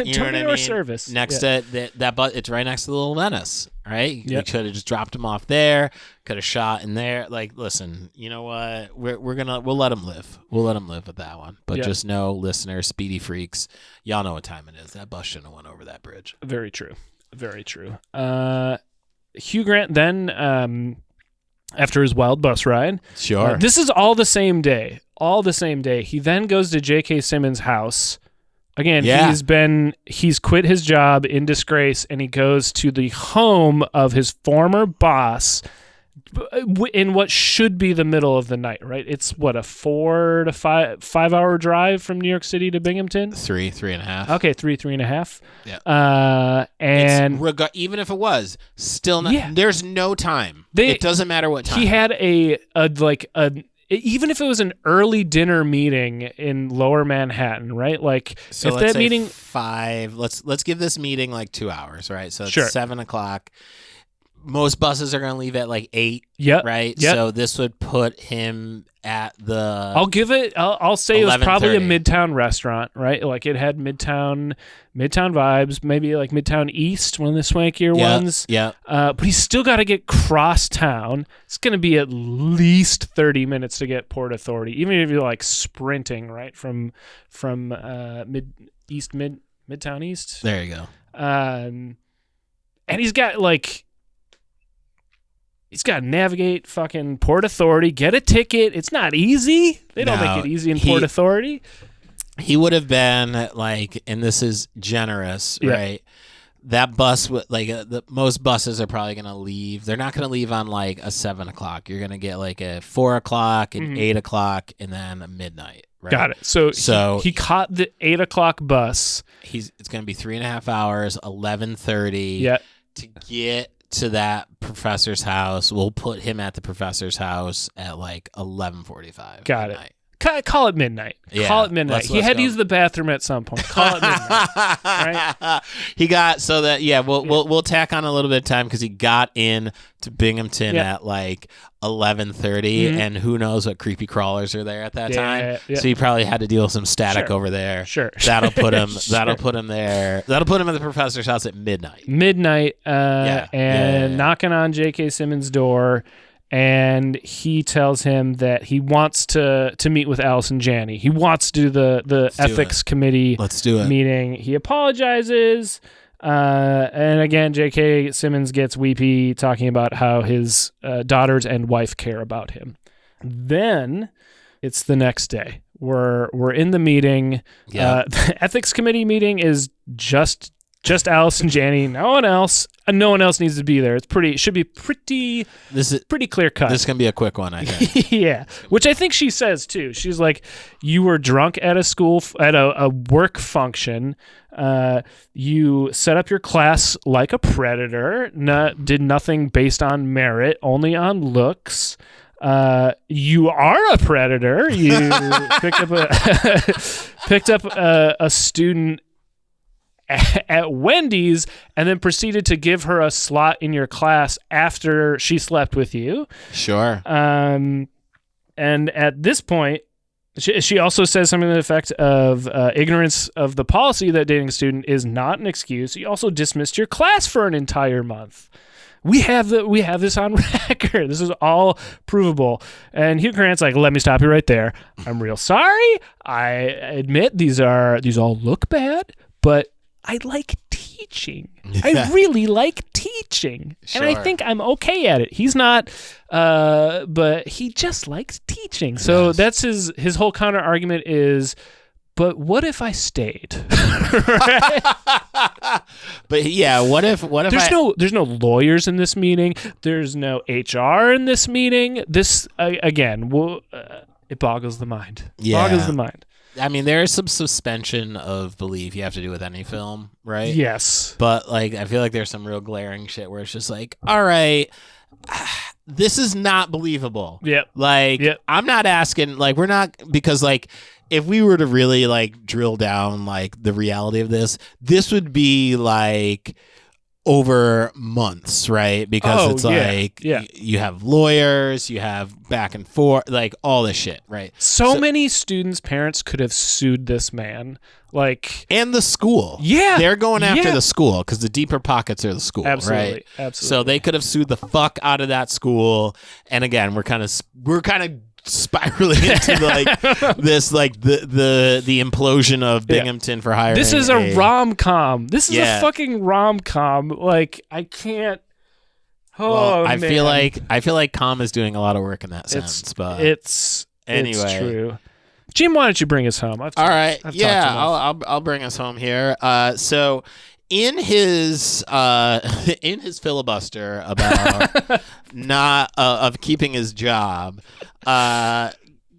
Speaker 2: you know what I mean?
Speaker 1: service.
Speaker 2: Next to that bus, it's right next to the Little Menace, right?
Speaker 1: Yep.
Speaker 2: You could have just dropped him off there, could have shot in there. Like, listen, you know what? We'll let him live. We'll let him live with that one. But just know, listeners, speedy freaks, y'all know what time it is. That bus shouldn't have went over that bridge.
Speaker 1: Very true. Very true. Hugh Grant then, after his wild bus ride,
Speaker 2: sure.
Speaker 1: This is all the same day. He then goes to J.K. Simmons' house. Again, he's quit his job in disgrace, and he goes to the home of his former boss in what should be the middle of the night, right? It's what, a 4 to 5 hour drive from New York City to Binghamton?
Speaker 2: 3.5.
Speaker 1: Okay, 3.5.
Speaker 2: Yeah.
Speaker 1: And
Speaker 2: even if it was, still not, there's no time. It doesn't matter what time.
Speaker 1: He had even if it was an early dinner meeting in Lower Manhattan, right? Like,
Speaker 2: so
Speaker 1: if
Speaker 2: let's
Speaker 1: that meeting
Speaker 2: 5, let's give this meeting like 2 hours, right? So it's 7 o'clock. most buses are going to leave at like 8.
Speaker 1: Yep.
Speaker 2: Right.
Speaker 1: Yep.
Speaker 2: So this would put him at the.
Speaker 1: I'll say it was probably a
Speaker 2: 11:30.
Speaker 1: Midtown restaurant, right? Like it had Midtown vibes, maybe like Midtown East, one of the swankier ones.
Speaker 2: Yeah.
Speaker 1: But he's still got to get cross town. It's going to be at least 30 minutes to get Port Authority, even if you're like sprinting, right? From Midtown East.
Speaker 2: There you go.
Speaker 1: And he's got to navigate fucking Port Authority, get a ticket. It's not easy. They don't make it easy in Port Authority.
Speaker 2: He would have been like, and this is generous, right? That bus would most buses are probably going to leave. They're not going to leave on like a 7 o'clock. You're going to get like a 4 o'clock, an 8 o'clock, and then a midnight. Right?
Speaker 1: Got it. So he caught the 8 o'clock bus.
Speaker 2: It's going to be 3.5 hours, 11:30.
Speaker 1: Yeah.
Speaker 2: To get to that professor's house. We'll put him at the professor's house at like 11:45.
Speaker 1: Got it. Call it midnight.
Speaker 2: Yeah,
Speaker 1: Call it midnight. He had to use the bathroom at some point. Call it midnight. Right?
Speaker 2: He got so that we'll tack on a little bit of time because he got in to Binghamton at like 11:30, and who knows what creepy crawlers are there at that time.
Speaker 1: Yeah.
Speaker 2: So he probably had to deal with some static over there.
Speaker 1: Sure.
Speaker 2: That'll put him. That'll put him there. That'll put him at the professor's house at midnight.
Speaker 1: Knocking on J.K. Simmons' door. And he tells him that he wants to meet with Allison Janney. He wants to do the ethics committee meeting. He apologizes. And again, J.K. Simmons gets weepy talking about how his daughters and wife care about him. Then it's the next day. We're in the meeting. The ethics committee meeting is just Allison Janney, no one else. No one else needs to be there. Should be pretty clear cut.
Speaker 2: This is gonna be a quick one, I think.
Speaker 1: Yeah, which I think she says too. She's like, "You were drunk at a school at a work function. You set up your class like a predator. Did nothing based on merit, only on looks." You are a predator. You picked up a student at Wendy's and then proceeded to give her a slot in your class after she slept with you.
Speaker 2: Sure.
Speaker 1: And at this point, she also says something to the effect of ignorance of the policy that dating a student is not an excuse. You also dismissed your class for an entire month. We have this on record. This is all provable. And Hugh Grant's like, let me stop you right there. I'm real sorry. I admit these all look bad, but I like teaching. I really like teaching.
Speaker 2: Sure.
Speaker 1: And I think I'm okay at it. He's not, but he just likes teaching. So that's his whole counter argument is, but what if I stayed? Right?
Speaker 2: But yeah, what if
Speaker 1: there's no lawyers in this meeting. There's no HR in this meeting. This again, it boggles the mind.
Speaker 2: Yeah.
Speaker 1: Boggles the mind.
Speaker 2: I mean, there is some suspension of belief you have to do with any film, right?
Speaker 1: Yes.
Speaker 2: But like, I feel like there's some real glaring shit where it's just like, all right, this is not believable.
Speaker 1: Yep.
Speaker 2: Like, I'm not asking, like, we're not, because like, if we were to really like drill down like the reality of this would be like over months, right? Because you have lawyers, you have back and forth, like all this shit, right?
Speaker 1: So many students' parents could have sued this man, like,
Speaker 2: and the school.
Speaker 1: Yeah,
Speaker 2: they're going after the school because the deeper pockets are the school, right?
Speaker 1: Absolutely.
Speaker 2: So they could have sued the fuck out of that school. And again, we're kind of spiraling into like this, like the implosion of Binghamton for hiring.
Speaker 1: This is a rom-com. This is a fucking rom-com. Like, I can't.
Speaker 2: I feel like Com is doing a lot of work in that sense. But
Speaker 1: it's true. Jim, why don't you bring us home?
Speaker 2: All right, I'll bring us home here. So in his filibuster about of keeping his job,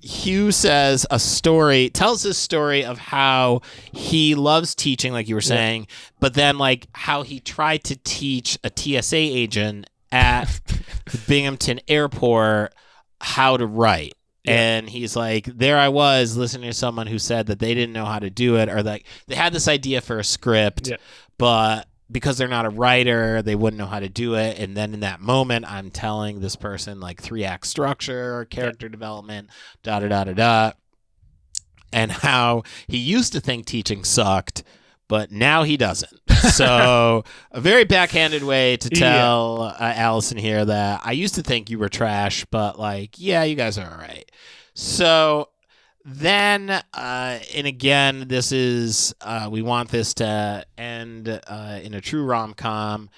Speaker 2: Hugh tells his story of how he loves teaching, like you were saying, but then like how he tried to teach a TSA agent at the Binghamton airport how to write. Yeah. And he's like, there I was listening to someone who said that they didn't know how to do it, or like they had this idea for a script, but because they're not a writer, they wouldn't know how to do it. And then in that moment, I'm telling this person like 3-act structure, character development, da-da-da-da-da, and how he used to think teaching sucked, but now he doesn't. So a very backhanded way to tell Allison here that I used to think you were trash, but like, yeah, you guys are all right. So then, and again, this is, we want this to end in a true rom-com.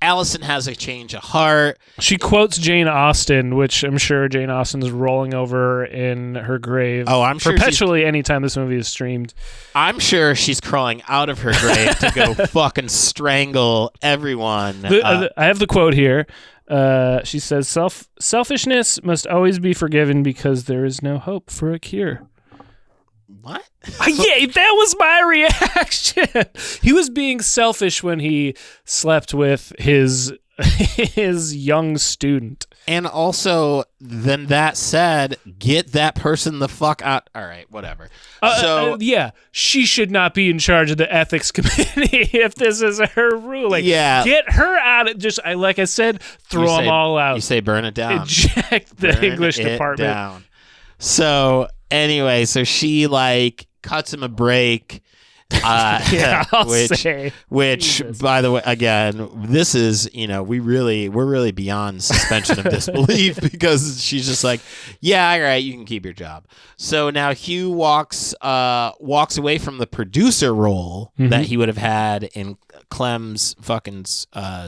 Speaker 2: Allison has a change of heart.
Speaker 1: She quotes Jane Austen, which I'm sure Jane Austen is rolling over in her grave.
Speaker 2: Oh, I'm sure
Speaker 1: perpetually anytime this movie is streamed.
Speaker 2: I'm sure she's crawling out of her grave to go fucking strangle everyone.
Speaker 1: I have the quote here. She says, selfishness must always be forgiven because there is no hope for a cure.
Speaker 2: What?
Speaker 1: Yeah, that was my reaction. He was being selfish when he slept with his young student.
Speaker 2: And also, then that said, get that person the fuck out. All right, whatever.
Speaker 1: Yeah, she should not be in charge of the ethics committee if this is her ruling.
Speaker 2: Yeah.
Speaker 1: Get her out. Like I said, throw them all out.
Speaker 2: You say burn it down.
Speaker 1: Eject the English department.
Speaker 2: Down. So anyway, so she like cuts him a break. Which
Speaker 1: Jesus.
Speaker 2: by the way, again, this is, we're really beyond suspension of disbelief because she's just like, yeah, all right, you can keep your job. So now Hugh walks away from the producer role that he would have had in Clem's fucking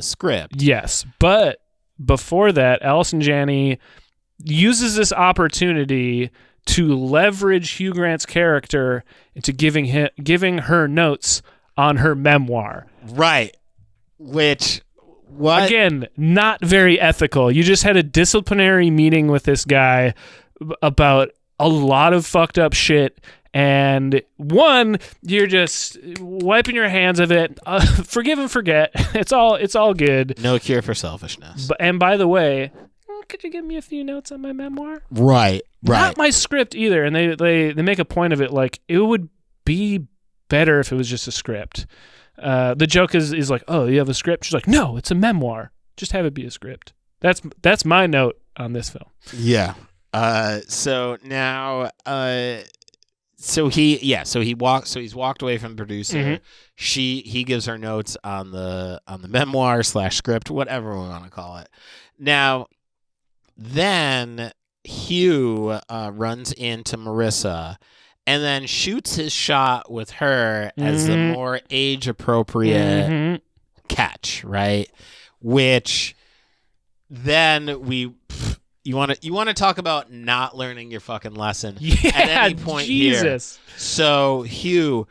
Speaker 2: script.
Speaker 1: Yes, but before that, Allison Janney uses this opportunity to leverage Hugh Grant's character into giving her notes on her memoir.
Speaker 2: Right. Which, what?
Speaker 1: Again, not very ethical. You just had a disciplinary meeting with this guy about a lot of fucked up shit, and one, you're just wiping your hands of it. Forgive and forget. It's all good.
Speaker 2: No cure for selfishness.
Speaker 1: And by the way, could you give me a few notes on my memoir?
Speaker 2: Right.
Speaker 1: Not my script either. And they make a point of it, like it would be better if it was just a script. The joke is like, oh, you have a script? She's like, no, it's a memoir. Just have it be a script. That's my note on this film.
Speaker 2: Yeah. So now, he's walked away from the producer. He gives her notes on the memoir / script, whatever we want to call it. Now, then Hugh runs into Marissa and then shoots his shot with her as the more age appropriate catch, right? Which then you want to talk about not learning your fucking lesson at any point
Speaker 1: Jesus.
Speaker 2: Here. So Hugh,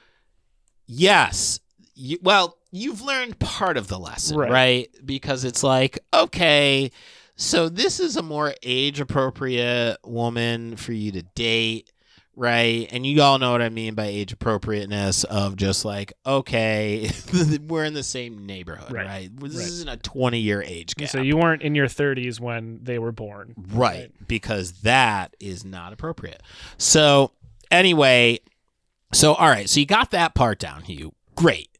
Speaker 2: yes, you've learned part of the lesson, right? Because it's like, okay, so this is a more age-appropriate woman for you to date, right? And you all know what I mean by age-appropriateness of just like, okay, we're in the same neighborhood, right? This isn't a 20-year age gap.
Speaker 1: So you weren't in your 30s when they were born.
Speaker 2: Right, because that is not appropriate. So anyway, all right, so you got that part down, Hugh. Great.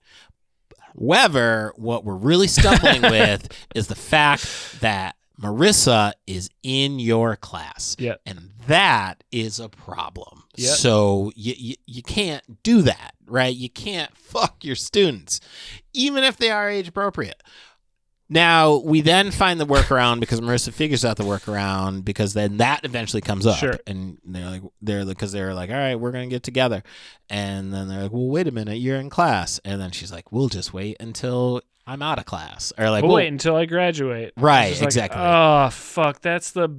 Speaker 2: However, what we're really stumbling with is the fact that Marissa is in your class.
Speaker 1: Yep.
Speaker 2: And that is a problem.
Speaker 1: Yep.
Speaker 2: So you can't do that, right? You can't fuck your students, even if they are age appropriate. Now, we then find the workaround because Marissa figures out the workaround because then that eventually comes up.
Speaker 1: Sure.
Speaker 2: And they're like, all right, we're going to get together. And then they're like, well, wait a minute, you're in class. And then she's like, we'll just wait until I'm out of class, or like,
Speaker 1: we'll wait until I graduate.
Speaker 2: Right, exactly.
Speaker 1: Like, oh fuck, that's the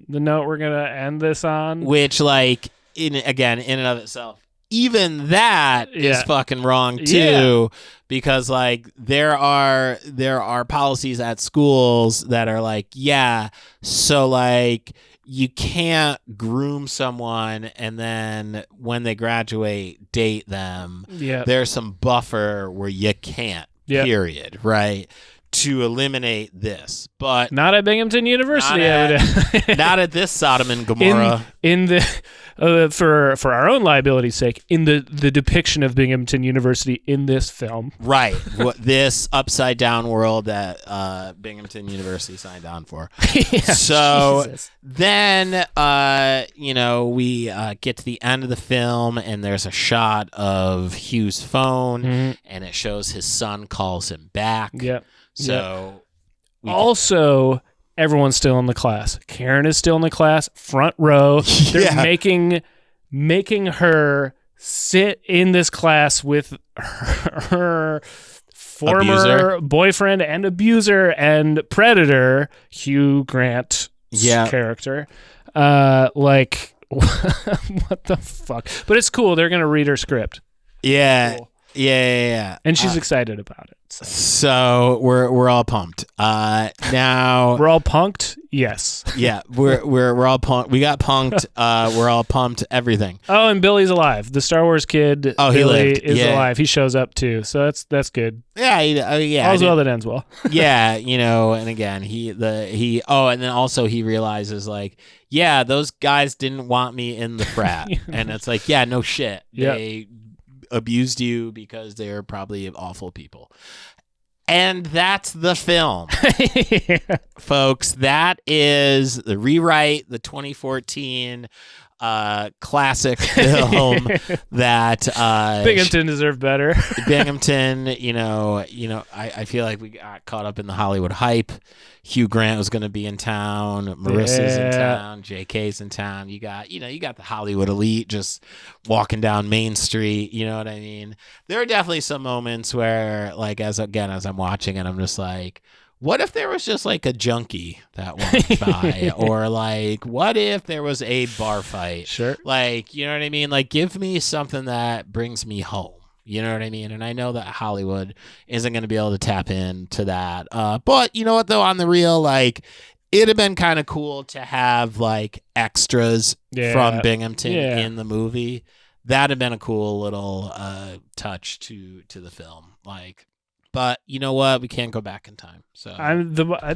Speaker 1: note we're gonna end this on.
Speaker 2: Which, like, in and of itself, even that is fucking wrong too, because like there are policies at schools that are like, so like you can't groom someone and then when they graduate date them.
Speaker 1: Yeah,
Speaker 2: there's some buffer where you can't. Period. Right. to eliminate this, but
Speaker 1: Not at Binghamton University, evidently.
Speaker 2: not at this Sodom and Gomorrah.
Speaker 1: In the for our own liability's sake, in the depiction of Binghamton University in this film,
Speaker 2: Right. This upside down world that Binghamton University signed on for.
Speaker 1: Yeah,
Speaker 2: so
Speaker 1: Jesus.
Speaker 2: then, we get to the end of the film and there's a shot of Hugh's phone and it shows his son calls him back.
Speaker 1: Yep.
Speaker 2: So
Speaker 1: Also, everyone's still in the class. Karen is still in the class, front row. They're making her sit in this class with her former
Speaker 2: abuser.
Speaker 1: boyfriend and abuser and predator, Hugh Grant's character. What the fuck? But it's cool. They're going to read her script.
Speaker 2: Yeah.
Speaker 1: Cool.
Speaker 2: Yeah.
Speaker 1: And she's excited about it.
Speaker 2: So we're all pumped. Now
Speaker 1: We're all punked? Yes.
Speaker 2: yeah, we're all pumped. We got punked. We're all pumped. Everything.
Speaker 1: Oh, and Billy's alive. The Star Wars kid.
Speaker 2: Oh, he
Speaker 1: Billy
Speaker 2: lived.
Speaker 1: is
Speaker 2: Yeah.
Speaker 1: alive. He shows up too, so that's good.
Speaker 2: Yeah,
Speaker 1: All's well that ends well.
Speaker 2: Yeah, and again, and then also he realizes those guys didn't want me in the frat, and it's like, yeah, no shit.
Speaker 1: Yeah.
Speaker 2: They abused you because they're probably awful people. And that's the film. Folks, that is the rewrite, the 2014 classic film that
Speaker 1: Binghamton deserved better.
Speaker 2: Binghamton, I feel like we got caught up in the Hollywood hype. Hugh Grant was going to be in town. Marissa's in town. JK's in town. You got the Hollywood elite just walking down Main Street. You know what I mean? There are definitely some moments where, as I'm watching it, I'm just like, what if there was just a junkie that walked by? Or what if there was a bar fight?
Speaker 1: Sure.
Speaker 2: You know what I mean? Give me something that brings me home. You know what I mean? And I know that Hollywood isn't going to be able to tap into that. But you know what, though? On the real, it'd have been kind of cool to have, extras from Binghamton in the movie. That'd have been a cool little touch to the film. But you know what? We can't go back in time. So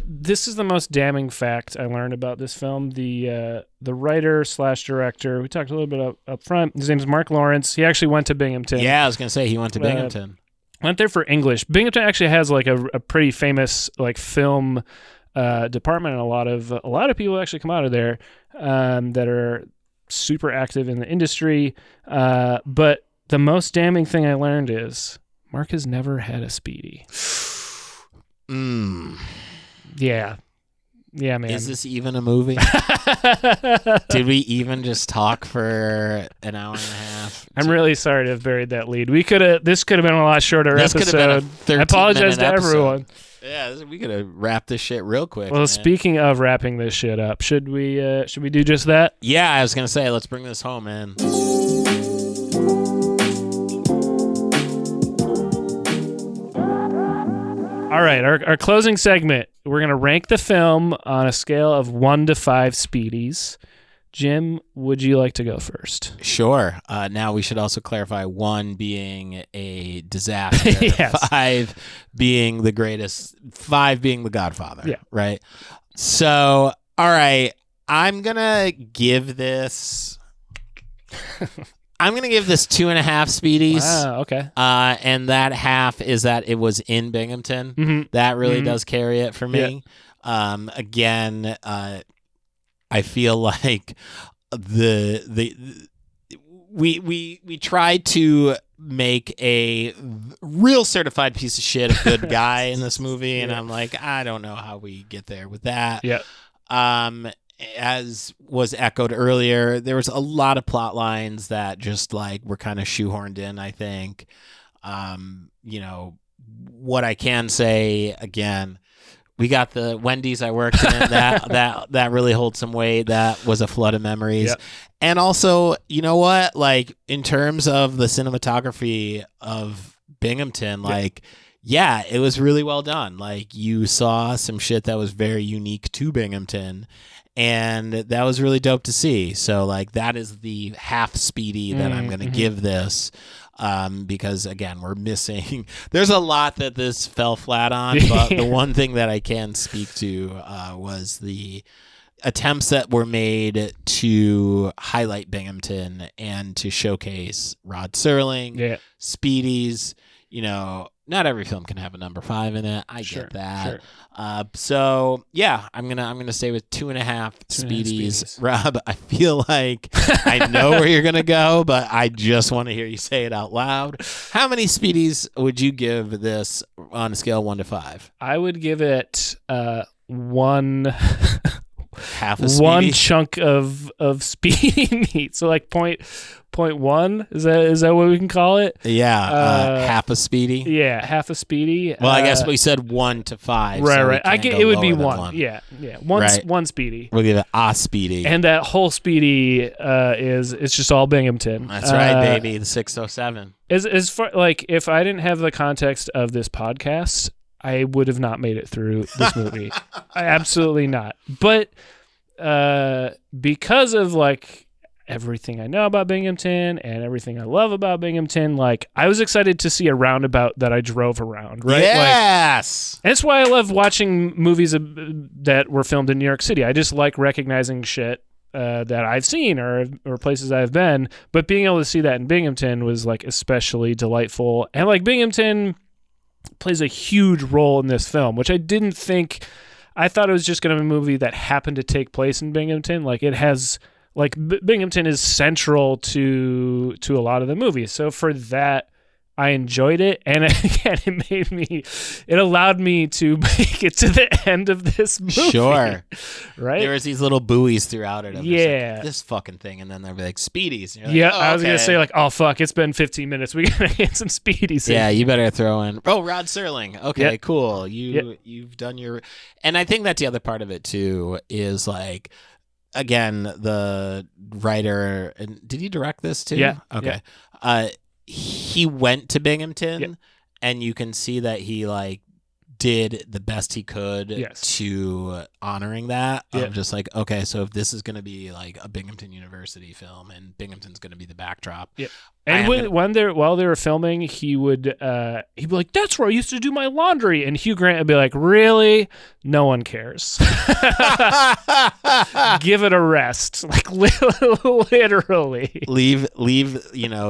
Speaker 1: this is the most damning fact I learned about this film. The writer / director, we talked a little bit up front. His name is Mark Lawrence. He actually went to Binghamton.
Speaker 2: Yeah, I was gonna say he went to Binghamton.
Speaker 1: Went there for English. Binghamton actually has a pretty famous film department, and a lot of people actually come out of there that are super active in the industry. But the most damning thing I learned is Mark has never had a speedie. Yeah, man.
Speaker 2: Is this even a movie? Did we even just talk for an hour and a half?
Speaker 1: I'm really sorry to have buried that lead. This could have been a lot shorter
Speaker 2: this
Speaker 1: episode.
Speaker 2: Could have been a 13-minute
Speaker 1: I apologize to
Speaker 2: episode.
Speaker 1: everyone.
Speaker 2: Yeah, we could have wrapped this shit real quick.
Speaker 1: Well,
Speaker 2: man.
Speaker 1: Speaking of wrapping this shit up, should we do just that?
Speaker 2: Yeah, I was gonna say, let's bring this home, man.
Speaker 1: All right, our closing segment. We're going to rank the film on a scale of 1 to 5 speedies. Jim, would you like to go first?
Speaker 2: Sure. Now we should also clarify 1 being a disaster,
Speaker 1: Yes.
Speaker 2: 5 being the greatest, 5 being the Godfather.
Speaker 1: Yeah.
Speaker 2: Right. So, all right, I'm going to give this 2.5 speedies.
Speaker 1: Wow, okay.
Speaker 2: And that half is that it was in Binghamton.
Speaker 1: Mm-hmm.
Speaker 2: That really does carry it for me. Yeah. Again, I feel like we tried to make a real certified piece of shit a good guy in this movie, and I'm like, I don't know how we get there with that.
Speaker 1: Yeah.
Speaker 2: As was echoed earlier, there was a lot of plot lines that just were kind of shoehorned in, I think. What I can say, again, we got the Wendy's I worked in, that really holds some weight. That was a flood of memories. Yep. And also, you know what? In terms of the cinematography of Binghamton, yeah, it was really well done. You saw some shit that was very unique to Binghamton, and that was really dope to see. So that is the half speedy that I'm going to give this. because again, we're missing. There's a lot that this fell flat on, but the one thing that I can speak to was the attempts that were made to highlight Binghamton and to showcase Rod Serling, Spiedies. Not every film can have a number 5 in it. I get that. So yeah, I'm gonna stay with 2.5 Spiedies. Rob, I feel like I know where you're gonna go, but I just want to hear you say it out loud. How many Spiedies would you give this on a scale of 1 to 5?
Speaker 1: I would give it 1.
Speaker 2: Half a Spiedie?
Speaker 1: One chunk of speedy meat. So like point 0.1, is that what we can call it?
Speaker 2: Yeah, half a Spiedie.
Speaker 1: Yeah, half a Spiedie.
Speaker 2: Well, I guess we said 1 to 5.
Speaker 1: Right,
Speaker 2: so
Speaker 1: right. I get it would be 1. Yeah. One Spiedie.
Speaker 2: We'll give it a Spiedie.
Speaker 1: And that whole Spiedie it's just all Binghamton.
Speaker 2: That's right, baby. The 607.
Speaker 1: As far like if I didn't have the context of this podcast, I would have not made it through this movie. Absolutely not. But because of like everything I know about Binghamton and everything I love about Binghamton, like I was excited to see a roundabout that I drove around, right?
Speaker 2: Yes.
Speaker 1: And that's why I love watching movies that were filmed in New York City. I just like recognizing shit that I've seen or places I've been, but being able to see that in Binghamton was like especially delightful. And like Binghamton plays a huge role in this film, which I didn't think. I thought it was just going to be a movie that happened to take place in Binghamton. Like it has, like Binghamton is central to a lot of the movie. So for that, I enjoyed it, and again, it allowed me to make it to the end of this movie.
Speaker 2: Sure,
Speaker 1: right?
Speaker 2: There was these little buoys throughout it.
Speaker 1: Yeah,
Speaker 2: like, this fucking thing, and then they'd be like Spiedies.
Speaker 1: Like, I was gonna say like, oh fuck, it's been 15 minutes. We gotta get some Spiedies.
Speaker 2: Yeah, you better throw in. Oh, Rod Serling. Okay, cool. You've done your, and I think that's the other part of it too. Is like, again, the writer. And did he direct this too?
Speaker 1: Yeah.
Speaker 2: Okay. Yeah. He went to Binghamton, and you can see that he like did the best he could to honoring that. Of just like, okay, so if this is going to be like a Binghamton University film, and Binghamton's going to be the backdrop. Yeah. And
Speaker 1: while they were filming, he'd be like, "That's where I used to do my laundry," and Hugh Grant would be like, "Really? No one cares. Give it a rest." Like literally.
Speaker 2: Leave.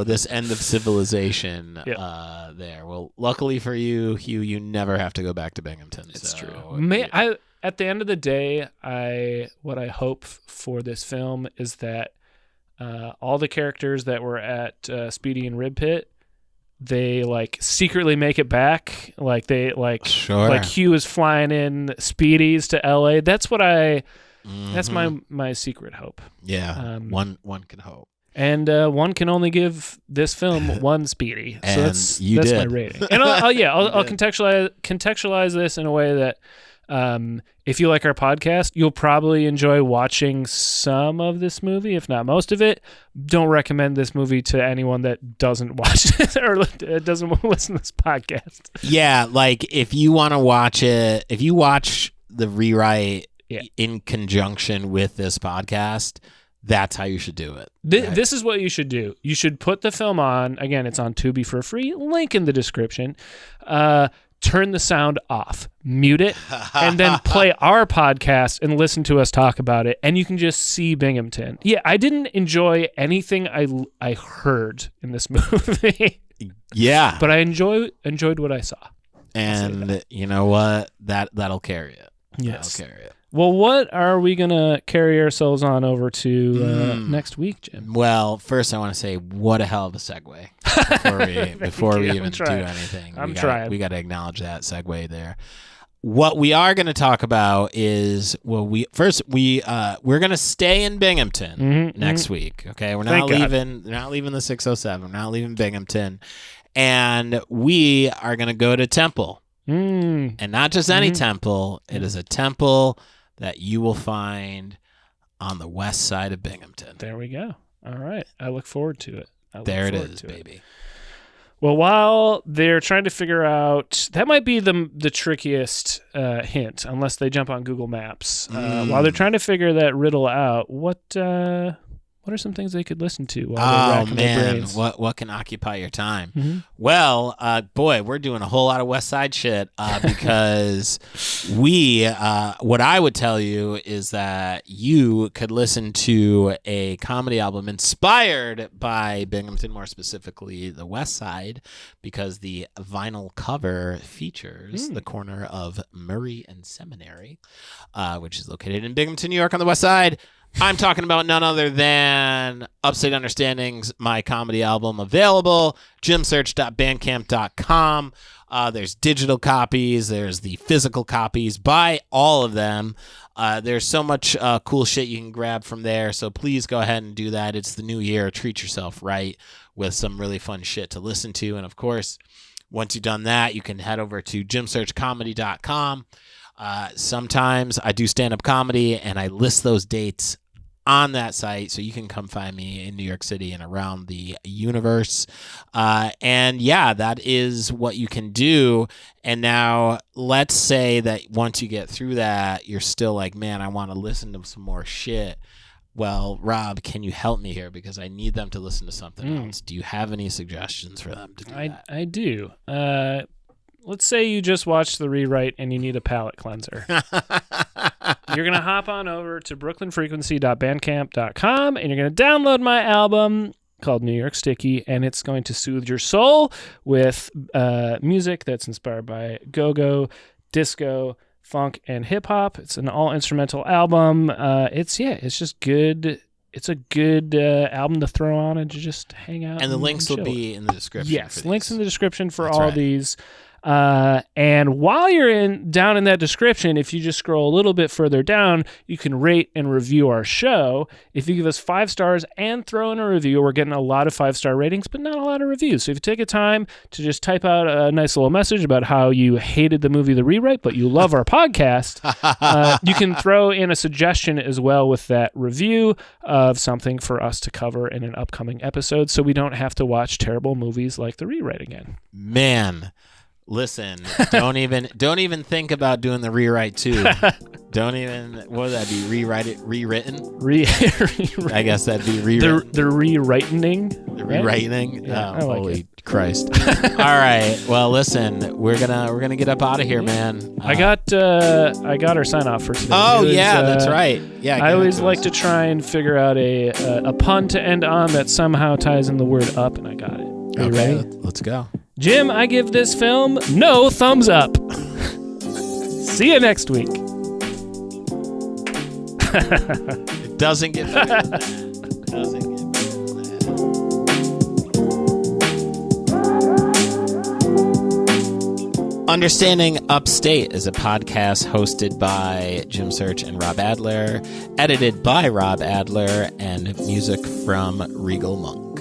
Speaker 2: This end of civilization there. Well, luckily for you, Hugh, you never have to go back to Binghamton.
Speaker 1: It's true. At the end of the day, what I hope for this film is that. All the characters that were at Spiedie and Rib Pit, they like secretly make it back. Like they like Hugh is flying in Spiedies to LA. That's what that's my secret hope.
Speaker 2: Yeah. One can hope.
Speaker 1: And one can only give this film 1 Spiedie. So that's my rating. And I'll contextualize this in a way that if you like our podcast, you'll probably enjoy watching some of this movie, if not most of it. Don't recommend this movie to anyone that doesn't watch it or doesn't listen to this podcast. Yeah,
Speaker 2: like if you want to watch it, if you watch the rewrite in conjunction with this podcast, that's how you should do it.
Speaker 1: This is what you should do. You should put the film on. Again, it's on Tubi for free. Link in the description. Turn the sound off, mute it, and then play our podcast and listen to us talk about it, and you can just see Binghamton. Yeah, I didn't enjoy anything I heard in this movie.
Speaker 2: Yeah.
Speaker 1: But I enjoyed what I saw.
Speaker 2: And you know what? That'll carry it.
Speaker 1: Yes.
Speaker 2: That'll carry it.
Speaker 1: Well, what are we going to carry ourselves on over to next week, Jim?
Speaker 2: Well, first I want to say what a hell of a segue before we even do anything. We got to acknowledge that segue there. What we are going to talk about is we're going to stay in Binghamton next week. Okay, we're not leaving the 607. We're not leaving Binghamton, and we are going to go to Temple, and not just any temple. It is a temple that you will find on the west side of Binghamton.
Speaker 1: There we go. All right. I look forward to it.
Speaker 2: There it is, baby.
Speaker 1: Well, while they're trying to figure out, that might be the trickiest hint, unless they jump on Google Maps. While they're trying to figure that riddle out, what what are some things they could listen to while they're racking their brains?
Speaker 2: What can occupy your time?
Speaker 1: Mm-hmm.
Speaker 2: Well, boy, we're doing a whole lot of West Side shit because what I would tell you is that you could listen to a comedy album inspired by Binghamton, more specifically the West Side, because the vinyl cover features the corner of Murray and Seminary, which is located in Binghamton, New York on the West Side. I'm talking about none other than Upstate Understanding's My Comedy Album, available, jimsearch.bandcamp.com. There's digital copies. There's the physical copies. Buy all of them. There's so much cool shit you can grab from there, so please go ahead and do that. It's the new year. Treat yourself right with some really fun shit to listen to. And, of course, once you've done that, you can head over to jimsearchcomedy.com. Sometimes I do stand-up comedy, and I list those dates on that site, so you can come find me in New York City and around the universe. And yeah, that is what you can do. And now let's say that once you get through that, you're still like, man, I want to listen to some more shit. Well, Rob, can you help me here? Because I need them to listen to something else. Do you have any suggestions for them to do that?
Speaker 1: I do. Let's say you just watched The Rewrite and you need a palate cleanser. You're going to hop on over to brooklynfrequency.bandcamp.com and you're going to download my album called New York Sticky, and it's going to soothe your soul with music that's inspired by go-go, disco, funk, and hip-hop. It's an all-instrumental album. It's just good. It's a good album to throw on and to just hang out.
Speaker 2: And the links will
Speaker 1: chill.
Speaker 2: be in the description.
Speaker 1: Yes, links in the description for
Speaker 2: That's
Speaker 1: all
Speaker 2: right.
Speaker 1: these. And while you're down in that description, if you just scroll a little bit further down, you can rate and review our show. If you give us 5 stars and throw in a review, we're getting a lot of 5-star ratings, but not a lot of reviews. So if you take a time to just type out a nice little message about how you hated the movie The Rewrite, but you love our podcast, you can throw in a suggestion as well with that review of something for us to cover in an upcoming episode, so we don't have to watch terrible movies like The Rewrite again.
Speaker 2: Man. Listen, don't even think about doing the rewrite too. Don't even, what would that be? Rewritten? I guess that'd be rewritten.
Speaker 1: The rewriting.
Speaker 2: The rewriting?
Speaker 1: Yeah,
Speaker 2: oh,
Speaker 1: like
Speaker 2: holy Christ. All right. Well, listen, we're gonna get up out of here, man.
Speaker 1: I got our sign off for today.
Speaker 2: Oh, that's right. Yeah.
Speaker 1: I always like to try and figure out a pun to end on that somehow ties in the word up, and I got it. Are you ready?
Speaker 2: Let's go.
Speaker 1: Jim, I give this film no thumbs up. See you next week.
Speaker 2: It doesn't get better than that. It doesn't get better than that. Understanding Upstate is a podcast hosted by Jim Search and Rob Adler, edited by Rob Adler, and music from Regal Monk.